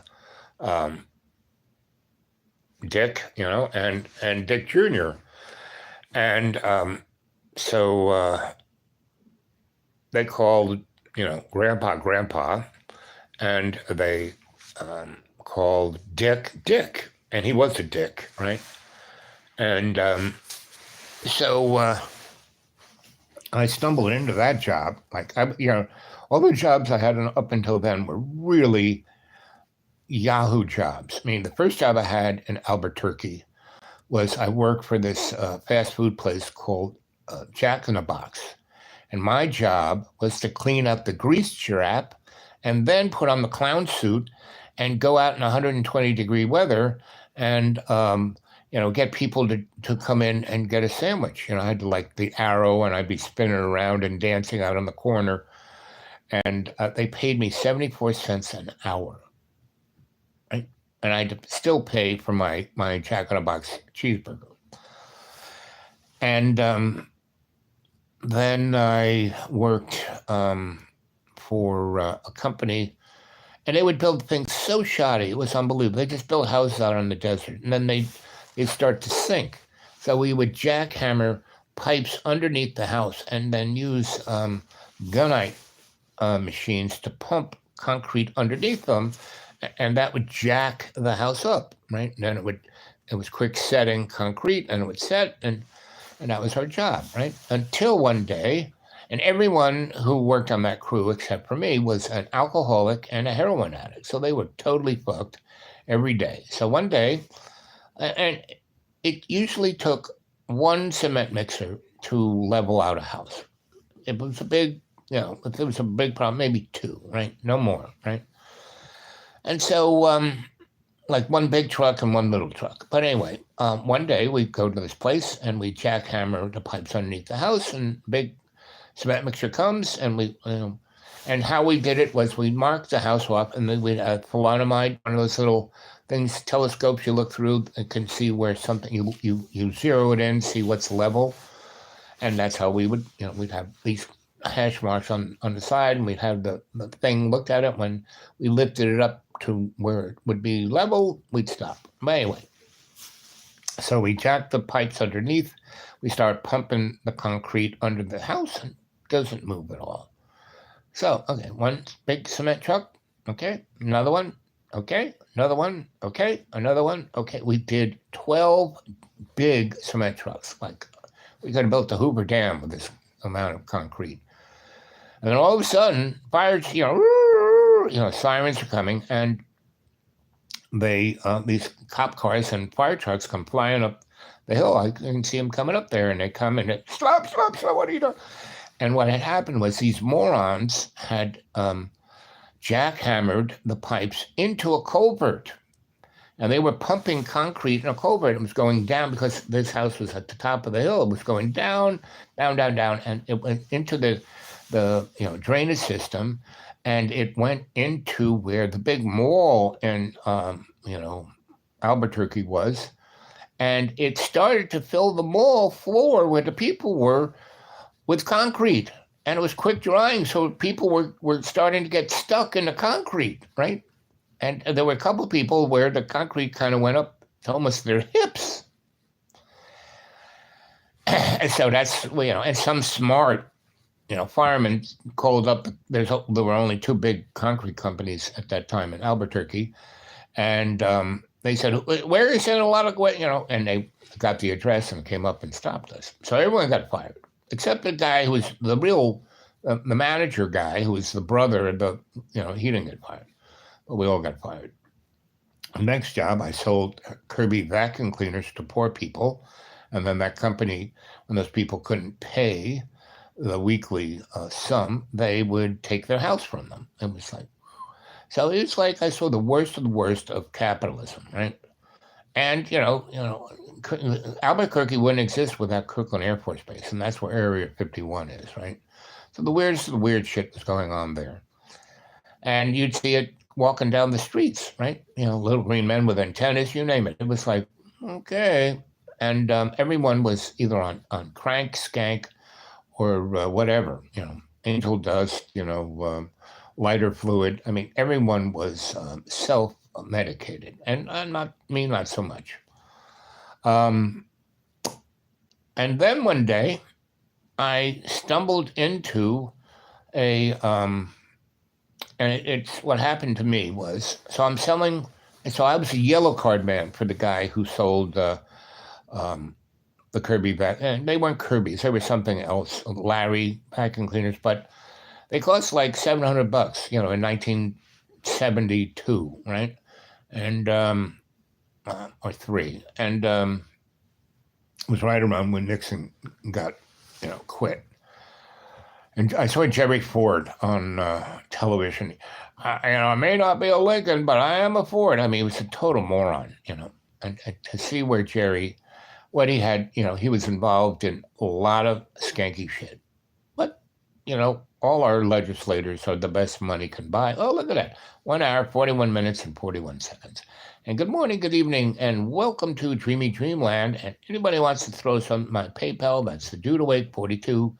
Dick, and Dick Jr. And so they called, Grandpa, and they called Dick, and he was a dick, right? And so I stumbled into that job. Like, all the jobs I had up until then were really Yahoo jobs. I mean, the first job I had in Albuquerque was I worked for this fast food place called Jack in the Box. And my job was to clean up the grease trap and then put on the clown suit and go out in 120-degree weather and, get people to come in and get a sandwich. I had the arrow and I'd be spinning around and dancing out on the corner. And they paid me 74 cents an hour. Right? And I'd still pay for my Jack in the Box cheeseburger. And then I worked for a company, and they would build things so shoddy. It was unbelievable. They just built houses out on the desert, and then they'd start to sink. So we would jackhammer pipes underneath the house and then use gunite machines to pump concrete underneath them, and that would jack the house up, right? And then it was quick setting concrete, and it would set, and that was our job, right? Until one day, and everyone who worked on that crew, except for me, was an alcoholic and a heroin addict. So they were totally fucked every day. So one day, and it usually took one cement mixer to level out a house. It was a big, if there was a big problem, maybe two, right? No more, right? And so, one big truck and one little truck. But anyway, one day we go to this place and we jackhammer the pipes underneath the house, and big cement mixer comes, and and how we did it was we marked the house off, and then we'd thalidomide, one of those little things, telescopes you look through and can see where something, you zero it in, see what's level. And that's how we would, we'd have these hash marks on the side, and we'd have the thing looked at it. When we lifted it up to where it would be level, we'd stop. But anyway, so we jacked the pipes underneath. We start pumping the concrete under the house, and it doesn't move at all. So, okay, one big cement truck, okay, another one, okay, another one, okay, another one, okay. We did 12 big cement trucks. We could have built the Hoover Dam with this amount of concrete. And then all of a sudden, fires, sirens are coming, and these cop cars and fire trucks come flying up the hill. I can see them coming up there, and they come and stop, what are you doing? And what had happened was these morons had jackhammered the pipes into a culvert, and they were pumping concrete in a culvert. It was going down because this house was at the top of the hill. It was going down, and it went into the drainage system, and it went into where the big mall in Albuquerque was, and it started to fill the mall floor where the people were with concrete, and it was quick drying, so people were starting to get stuck in the concrete, right? And there were a couple of people where the concrete kind of went up to almost their hips. And so that's, and some smart firemen called up. There were only two big concrete companies at that time in Albuquerque, and they said, "Where is it? A lot of and they got the address and came up and stopped us. So everyone got fired. except the guy who was the real, the manager guy, who was the brother of the, he didn't get fired, but we all got fired. The next job, I sold Kirby vacuum cleaners to poor people. And then that company, when those people couldn't pay the weekly sum, they would take their house from them. It was like, so it's like I saw the worst of capitalism, right? And, Albuquerque wouldn't exist without Kirkland Air Force Base, and that's where Area 51 is, right? So the weirdest of the weird shit was going on there. And you'd see it walking down the streets, right? Little green men with antennas, you name it. It was like, okay. And everyone was either on crank, skank, or whatever, angel dust, lighter fluid. I mean, everyone was self-medicated, and not so much. And then one day, I stumbled into a, and it's what happened to me was, so I was a yellow card man for the guy who sold the Kirby and they weren't Kirby's, they were something else, Larry vacuum cleaners, but they cost like $700, in 1972, right? And or three, and it was right around when Nixon got, quit. And I saw Jerry Ford on television. I may not be a Lincoln, but I am a Ford. I mean, he was a total moron, and to see where Jerry, what he had, he was involved in a lot of skanky shit. But, all our legislators are the best money can buy. Oh, look at that. 1 hour, 41 minutes, and 41 seconds. And good morning, good evening, and welcome to Dreamy Dreamland. And anybody wants to throw some, my PayPal, that's the DudeAwake42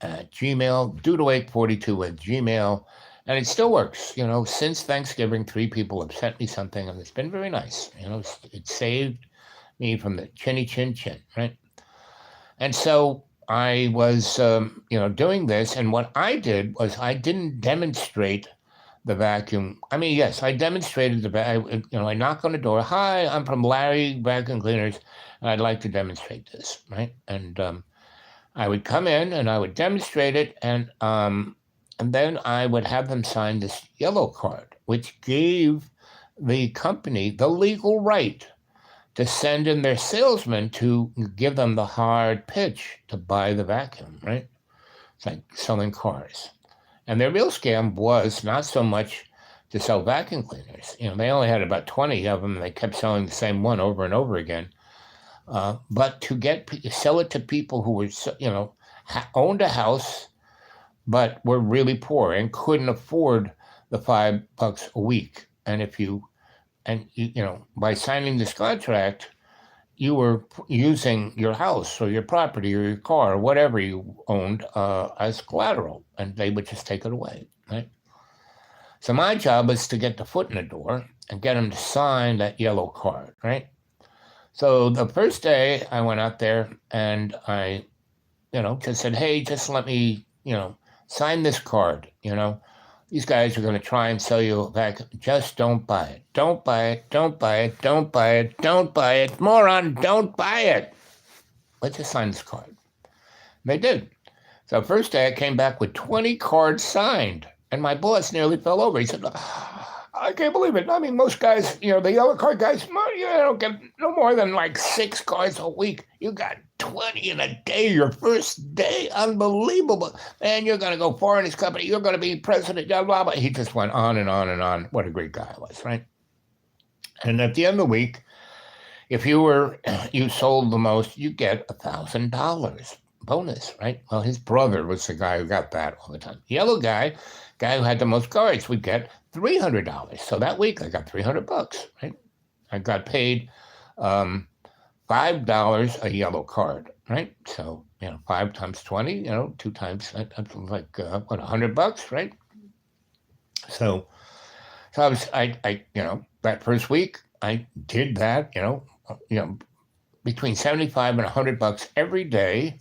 at Gmail, DudeAwake42 at Gmail. And it still works. Since Thanksgiving, 3 people have sent me something, and it's been very nice. It saved me from the chinny chin chin, right? And so I was, doing this, and what I did was I didn't demonstrate the vacuum. I mean, yes, I demonstrated the vacuum. I knock on the door. Hi, I'm from Larry Vacuum Cleaners, and I'd like to demonstrate this, right? And I would come in and I would demonstrate it, and then I would have them sign this yellow card, which gave the company the legal right to send in their salesman to give them the hard pitch to buy the vacuum, right? It's like selling cars. And their real scam was not so much to sell vacuum cleaners. They only had about 20 of them, and they kept selling the same one over and over again. But to sell it to people who were, owned a house, but were really poor and couldn't afford the $5 a week. And by signing this contract, you were using your house or your property or your car or whatever you owned as collateral, and they would just take it away, right? So my job was to get the foot in the door and get them to sign that yellow card, right? So the first day I went out there and I, just said, hey, just let me, sign this card, These guys are going to try and sell you a vacuum. Just don't buy it. Don't buy it. Don't buy it. Don't buy it. Don't buy it. Moron, don't buy it. Let's just sign this card. And they did. So first day I came back with 20 cards signed. And my boss nearly fell over. He said, I can't believe it. I mean, most guys, the yellow card guys, don't get no more than like 6 cards a week. You got 20 in a day, your first day. Unbelievable. And you're going to go far in this company. You're going to be president, blah, blah, blah. He just went on and on and on. What a great guy I was, right? And at the end of the week, if you sold the most, you get $1,000 bonus, right? Well, his brother was the guy who got that all the time. The yellow guy who had the most cards would get $300. So that week I got $300, right? I got paid $5 a yellow card, right? So, 5 times 20, 2 times, that's like, $100, right? So I that first week I did that, between 75 and $100 every day.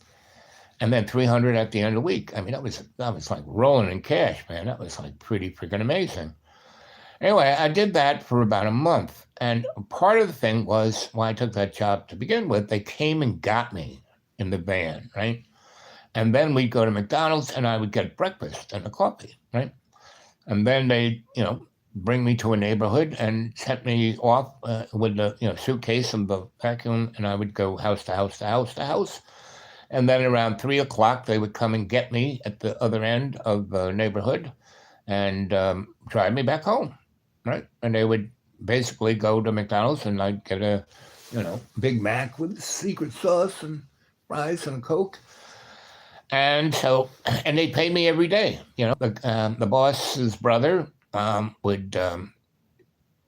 And then 300 at the end of the week. I mean, that was like rolling in cash, man. That was like pretty freaking amazing. Anyway, I did that for about a month. And part of the thing was why I took that job to begin with, they came and got me in the van, right? And then we'd go to McDonald's and I would get breakfast and a coffee, right? And then they, bring me to a neighborhood and set me off with the, suitcase and the vacuum, and I would go house to house to house to house. And then around 3 o'clock, they would come and get me at the other end of the neighborhood and drive me back home, right? And they would basically go to McDonald's and I'd get a, Big Mac with secret sauce and fries and a Coke. And they paid me every day. The boss's brother would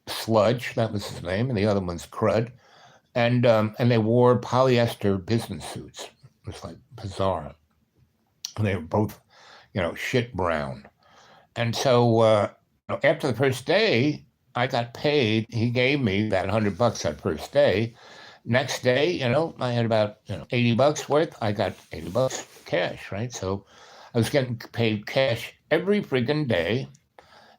Sludge, that was his name, and the other one's Crud, and they wore polyester business suits. It was like bizarre. And they were both, shit brown. And so after the first day, I got paid. He gave me that $100 that first day. Next day, I had about $80 worth. I got $80 cash, right? So I was getting paid cash every friggin' day.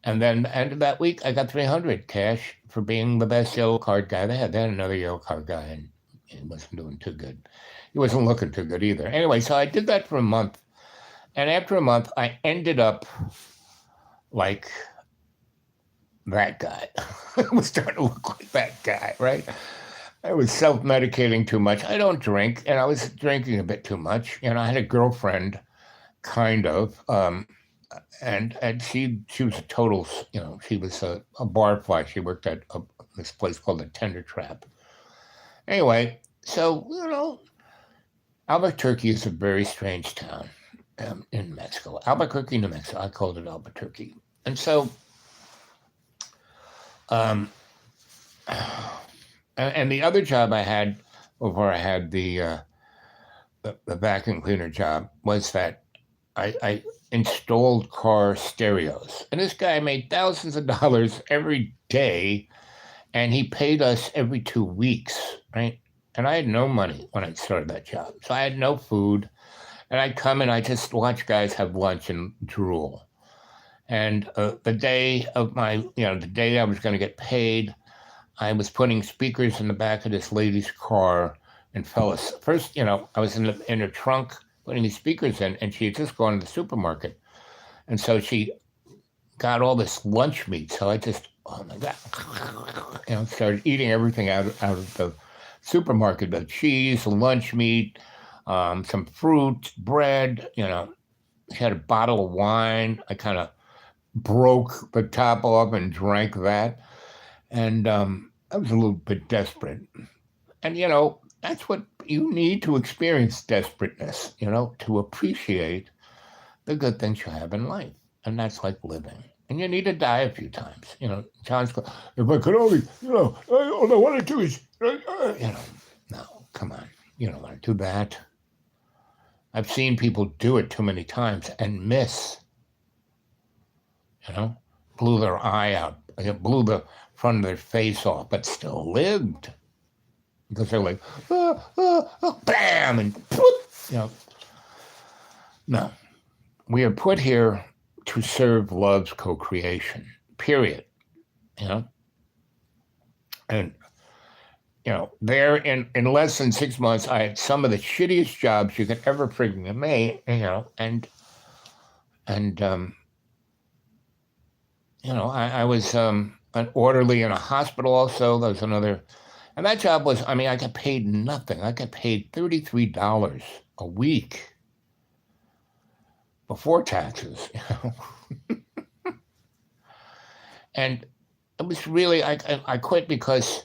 And then at the end of that week, I got $300 cash for being the best yellow card guy they had. They had another yellow card guy, and he wasn't doing too good. He wasn't looking too good either. Anyway, so I did that for a month. And after a month, I ended up like that guy. I was starting to look like that guy, right? I was self-medicating too much. I don't drink, and I was drinking a bit too much. I had a girlfriend, kind of, and she was a total, she was a barfly. She worked at this place called the Tender Trap. Anyway, so, Albuquerque is a very strange town in Mexico. Albuquerque, New Mexico. I called it Albuquerque. And so, and the other job I had before I had the vacuum cleaner job was that I installed car stereos. And this guy made thousands of dollars every day, and he paid us every 2 weeks, right? And I had no money when I started that job. So I had no food. And I'd come and I just watch guys have lunch and drool. And the day of the day I was going to get paid, I was putting speakers in the back of this lady's car and fellas. First, I was in her trunk putting these speakers in, and she had just gone to the supermarket. And so she got all this lunch meat. So I just, oh my God, started eating everything out of the supermarket, the cheese, the lunch meat, some fruit, bread, she had a bottle of wine. I kind of broke the top off and drank that. And I was a little bit desperate. And, that's what you need to experience desperateness, to appreciate the good things you have in life. And that's like living. And you need to die a few times. John's going, if I could only, all I want to do is, no, come on. You don't want to do that. I've seen people do it too many times and miss. Blew their eye out, blew the front of their face off, but still lived. Because they're like, bam, and poof, No. We are put here to serve love's co-creation, period. And, there in less than 6 months, I had some of the shittiest jobs you could ever friggin' make, I was an orderly in a hospital also. That was another, and that job was, I got paid nothing. I got paid $33 a week before taxes, And it was really, I quit because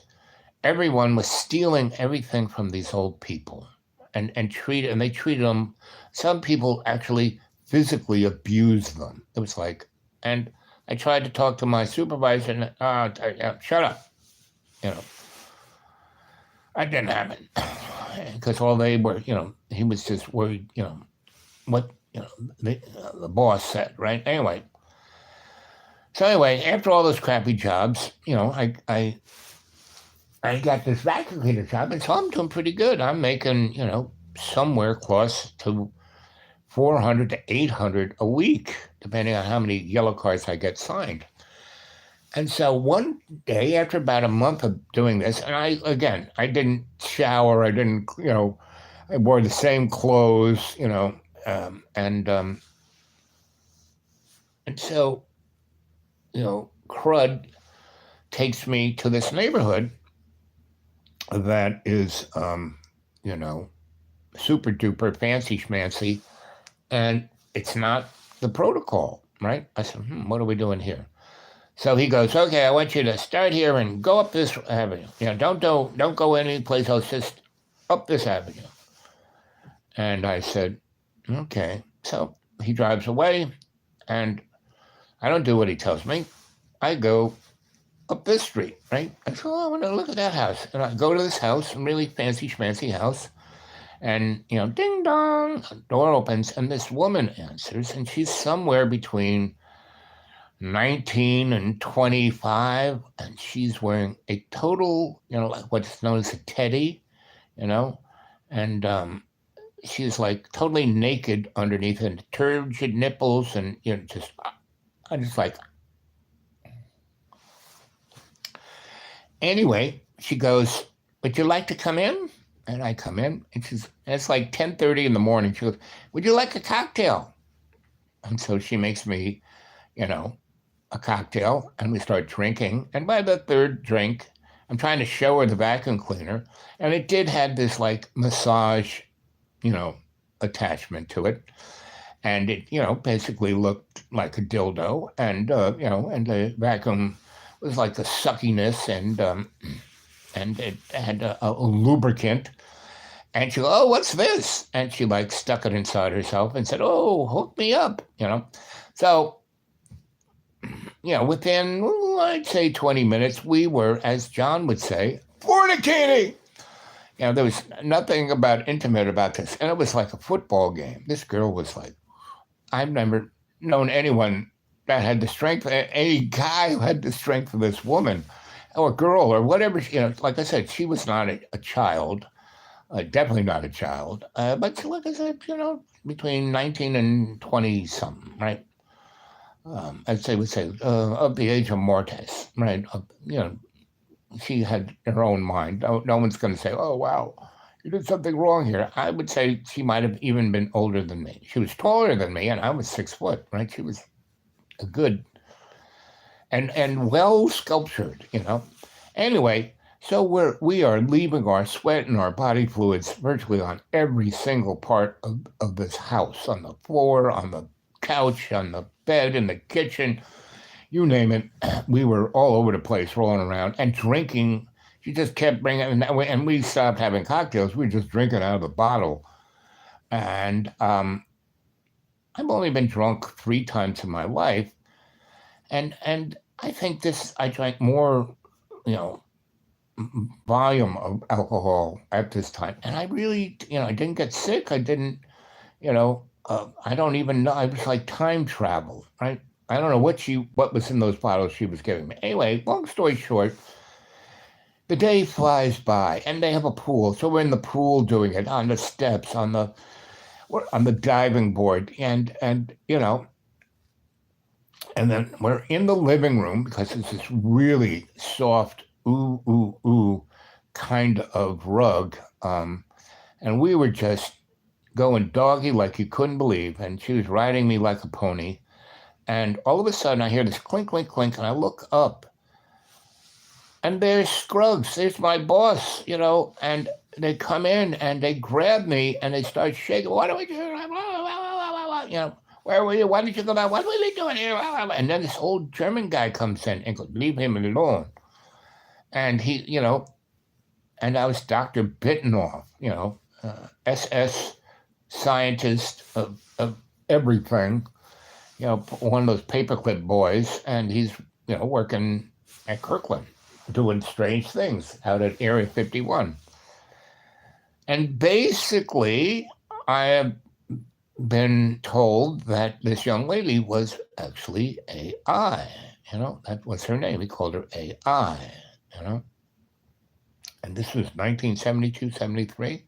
everyone was stealing everything from these old people and they treated them, some people actually physically abused them. It was like, and I tried to talk to my supervisor and, shut up, I didn't have it because all they were, he was just worried, what, the boss said, right? Anyway. So anyway, after all those crappy jobs, I got this vacuum cleaner job, and so I'm doing pretty good. I'm making, somewhere close to $400 to $800 a week, depending on how many yellow cards I get signed. And so one day, after about a month of doing this, and I didn't shower, I didn't, I wore the same clothes, And so, crud takes me to this neighborhood that is, super duper fancy schmancy, and it's not the protocol, right? I said, what are we doing here? So he goes, okay, I want you to start here and go up this avenue. Don't go any place else, just up this avenue. And I said, okay. So he drives away, and I don't do what he tells me. I go up this street, right? I said, I want to look at that house. And I go to this house, a really fancy schmancy house. And, ding dong, door opens, and this woman answers, and she's somewhere between 19 and 25, and she's wearing a total, like what's known as a teddy, and she's like totally naked underneath, and turgid nipples, and I just like. Anyway, she goes, would you like to come in? And I come in, and it's like 10:30 in the morning. She goes, would you like a cocktail? And so she makes me, a cocktail, and we start drinking. And by the third drink, I'm trying to show her the vacuum cleaner, and it did have this like massage, attachment to it. And it, basically looked like a dildo, and, and the vacuum was like the suckiness, and it had a lubricant. And she goes, oh, what's this? And she like stuck it inside herself and said, oh, hook me up, So, within, I'd say 20 minutes, we were, as John would say, fornicating. There was nothing intimate about this. And it was like a football game. This girl was like, I've never known anyone that had the strength, any guy who had the strength of this woman or girl or whatever. Like I said, she was not a child, definitely not a child. But like I said, between 19 and 20 something, right? I'd say, of the age of Mortis, right? She had her own mind. No one's going to say, oh, wow, you did something wrong here. I would say she might have even been older than me. She was taller than me, and I was 6 foot, right? She was a good and well sculptured, Anyway, so we are leaving our sweat and our body fluids virtually on every single part of this house, on the floor, on the couch, on the bed, in the kitchen, you name it. We were all over the place, rolling around and drinking. She just kept bringing, and we stopped having cocktails. We were just drinking out of the bottle. And I've only been drunk 3 times in my life. And I think I drank more, volume of alcohol at this time. And I really, I didn't get sick. I didn't, I don't even know. I was like time travel, right? I don't know what was in those bottles she was giving me. Anyway, long story short, the day flies by, and they have a pool. So we're in the pool doing it on the steps, on the diving board, and and then we're in the living room because it's this really soft, ooh kind of rug, and we were just going doggy like you couldn't believe, and she was riding me like a pony. And all of a sudden, I hear this clink, clink, clink, and I look up, and there's Scruggs. There's my boss, and they come in, and they grab me, and they start shaking. What are we doing? Where were you? Why did you go back? What were they doing here? And then this old German guy comes in and goes, leave him alone. And he, and I was Dr. Bittenoff, SS scientist of everything. One of those paperclip boys, and he's, working at Kirkland, doing strange things out at Area 51. And basically, I have been told that this young lady was actually AI. That was her name. We called her AI, And this was 1972, 73.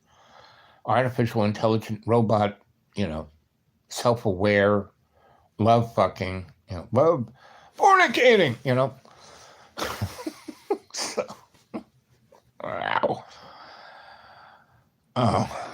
Artificial intelligent robot, self-aware, love fucking, love fornicating, So, wow. Oh.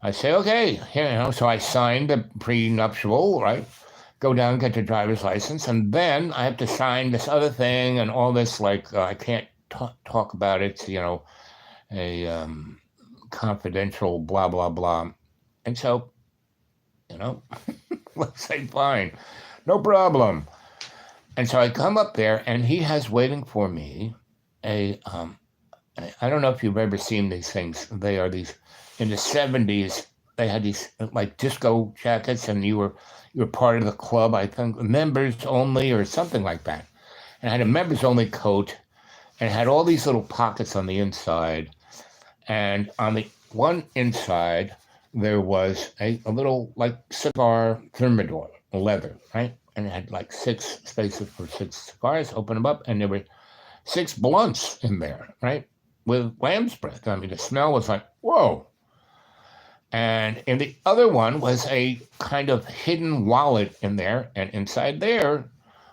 I say, okay, so I signed the prenuptial, right? Go down, get the driver's license, and then I have to sign this other thing and all this, like, I can't talk about it, a confidential blah, blah, blah. And so, let's say fine, no problem. And so I come up there, and he has waiting for me I don't know if you've ever seen these things. They are these, in the 70s, they had these like disco jackets, and you were part of the club, I think, members only or something like that. And I had a members only coat, and it had all these little pockets on the inside. And on the one inside, there was a little like cigar thermidor, leather, right? And it had like 6 spaces for 6 cigars, open them up, and there were 6 blunts in there, right? With lamb's breath. I mean, the smell was like, whoa. And in the other one was a kind of hidden wallet in there. And inside there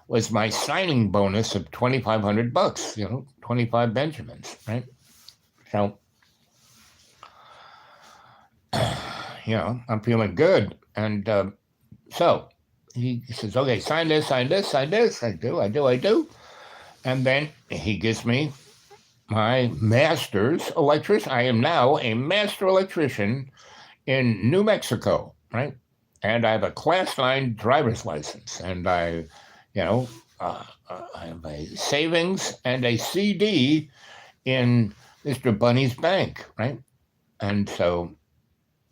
was my signing bonus of $2,500, 25 Benjamins, right? So, I'm feeling good. And so he says, okay, sign this, sign this, sign this. I do. And then he gives me my master's electrician. I am now a master electrician in New Mexico, right? And I have a Class 9 driver's license, and I have a savings and a CD in Mr. Bunny's bank, right? And so,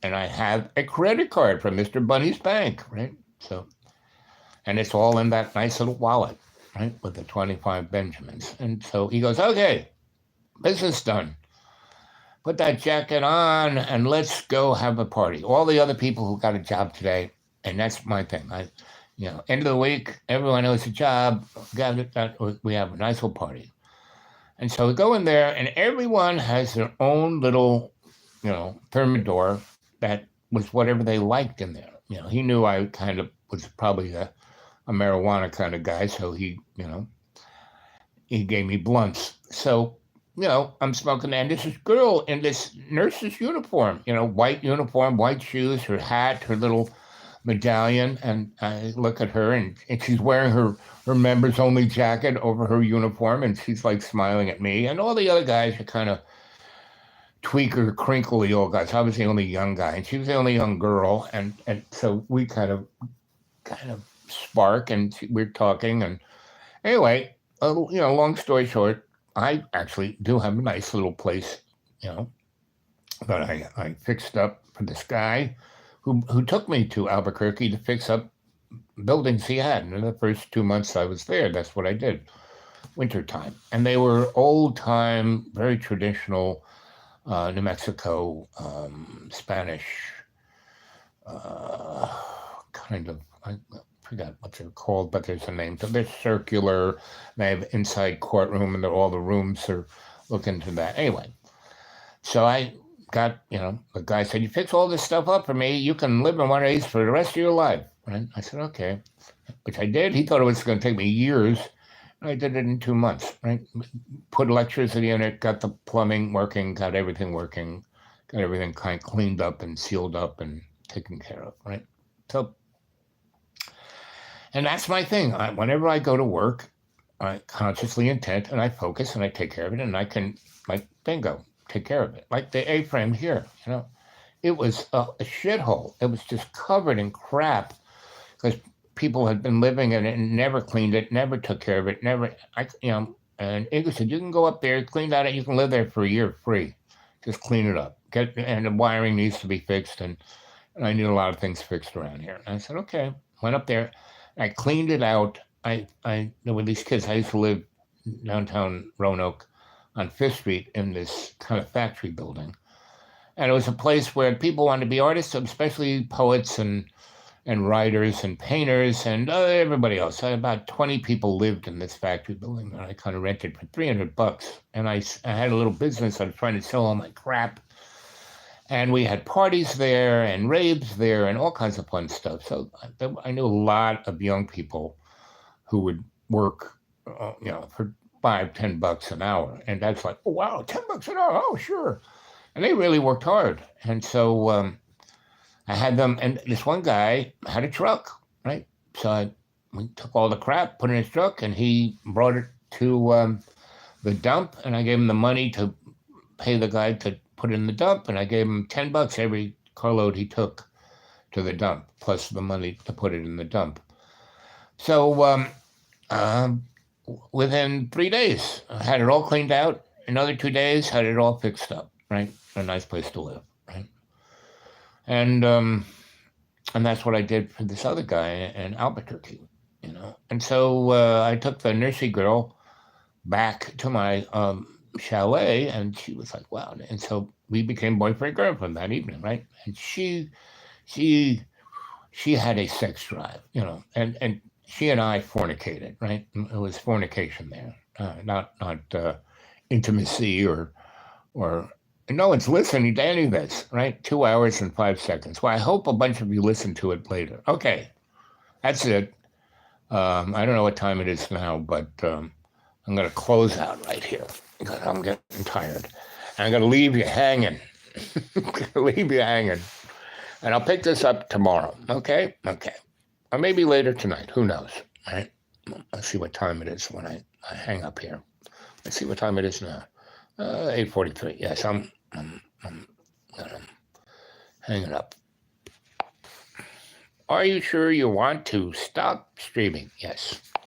and I have a credit card from Mr. Bunny's bank, right? So, and it's all in that nice little wallet, right, with the 25 Benjamins. And so he goes, okay, business done. Put that jacket on and let's go have a party. All the other people who got a job today, and that's my thing. End of the week, everyone knows a job. We have a nice little party. And so we go in there, and everyone has their own little, thermidor that was whatever they liked in there. He knew I kind of was probably a marijuana kind of guy, so he gave me blunts. So, I'm smoking, and this girl in this nurse's uniform, white uniform, white shoes, her hat, her little medallion, and I look at her, and she's wearing her members only jacket over her uniform, and she's like smiling at me, and all the other guys are kind of tweaker, crinkly old guys. I was the only young guy, and she was the only young girl, and so we kind of spark, and we're talking, and anyway, long story short, I actually do have a nice little place, that I fixed up for this guy who took me to Albuquerque to fix up buildings he had. And in the first 2 months I was there, that's what I did, wintertime. And they were old-time, very traditional New Mexico, Spanish, kind of, I forgot what they're called, but there's a name. So they're circular. They have inside courtroom, and all the rooms are look into that. Anyway, so I got, the guy said, you fix all this stuff up for me, you can live in one of these for the rest of your life. Right? I said, okay, which I did. He thought it was going to take me years, and I did it in 2 months. Right? Put electricity in it, got the plumbing working, got everything working, got everything kind of cleaned up and sealed up and taken care of. Right? So, and that's my thing. Whenever I go to work, I consciously intent, and I focus, and I take care of it, and I can, like, bingo, take care of it. Like the A-frame here, it was a shithole. It was just covered in crap because people had been living in it and never cleaned it, never took care of it, and Ingrid said, you can go up there, clean that, you can live there for a year free. Just clean it up. And the wiring needs to be fixed, and I need a lot of things fixed around here. And I said, okay. Went up there. I cleaned it out. There were these kids. I used to live downtown Roanoke on Fifth Street in this kind of factory building. And it was a place where people wanted to be artists, especially poets and writers and painters and everybody else. About 20 people lived in this factory building that I kind of rented for $300. And I had a little business. I was trying to sell all my crap. And we had parties there and raves there and all kinds of fun stuff. So I knew a lot of young people who would work, for $5-10 an hour. And that's like, oh, wow, $10 an hour. Oh, sure. And they really worked hard. And so I had them, and this one guy had a truck, right? So we took all the crap, put it in his truck, and he brought it to the dump, and I gave him the money to pay the guy to put it in the dump, and I gave him $10 every carload he took to the dump, plus the money to put it in the dump. So um, within 3 days, I had it all cleaned out. Another 2 days, had it all fixed up, right? A nice place to live, right? And that's what I did for this other guy in Albuquerque, And so I took the nursing girl back to my chalet, and she was like, "Wow!" And so we became boyfriend girlfriend that evening, right? And she had a sex drive, and she and I fornicated, right? It was fornication there, not intimacy or no one's listening to any of this, right? 2 hours and 5 seconds. Well, I hope a bunch of you listen to it later. Okay, that's it. I don't know what time it is now, but I'm going to close out right here because I'm getting tired. And I'm going to leave you hanging. And I'll pick this up tomorrow. Okay. Or maybe later tonight. Who knows? All right. Let's see what time it is when I hang up here. Let's see what time it is now. 8:43. Yes, I'm hanging up. Are you sure you want to stop streaming? Yes.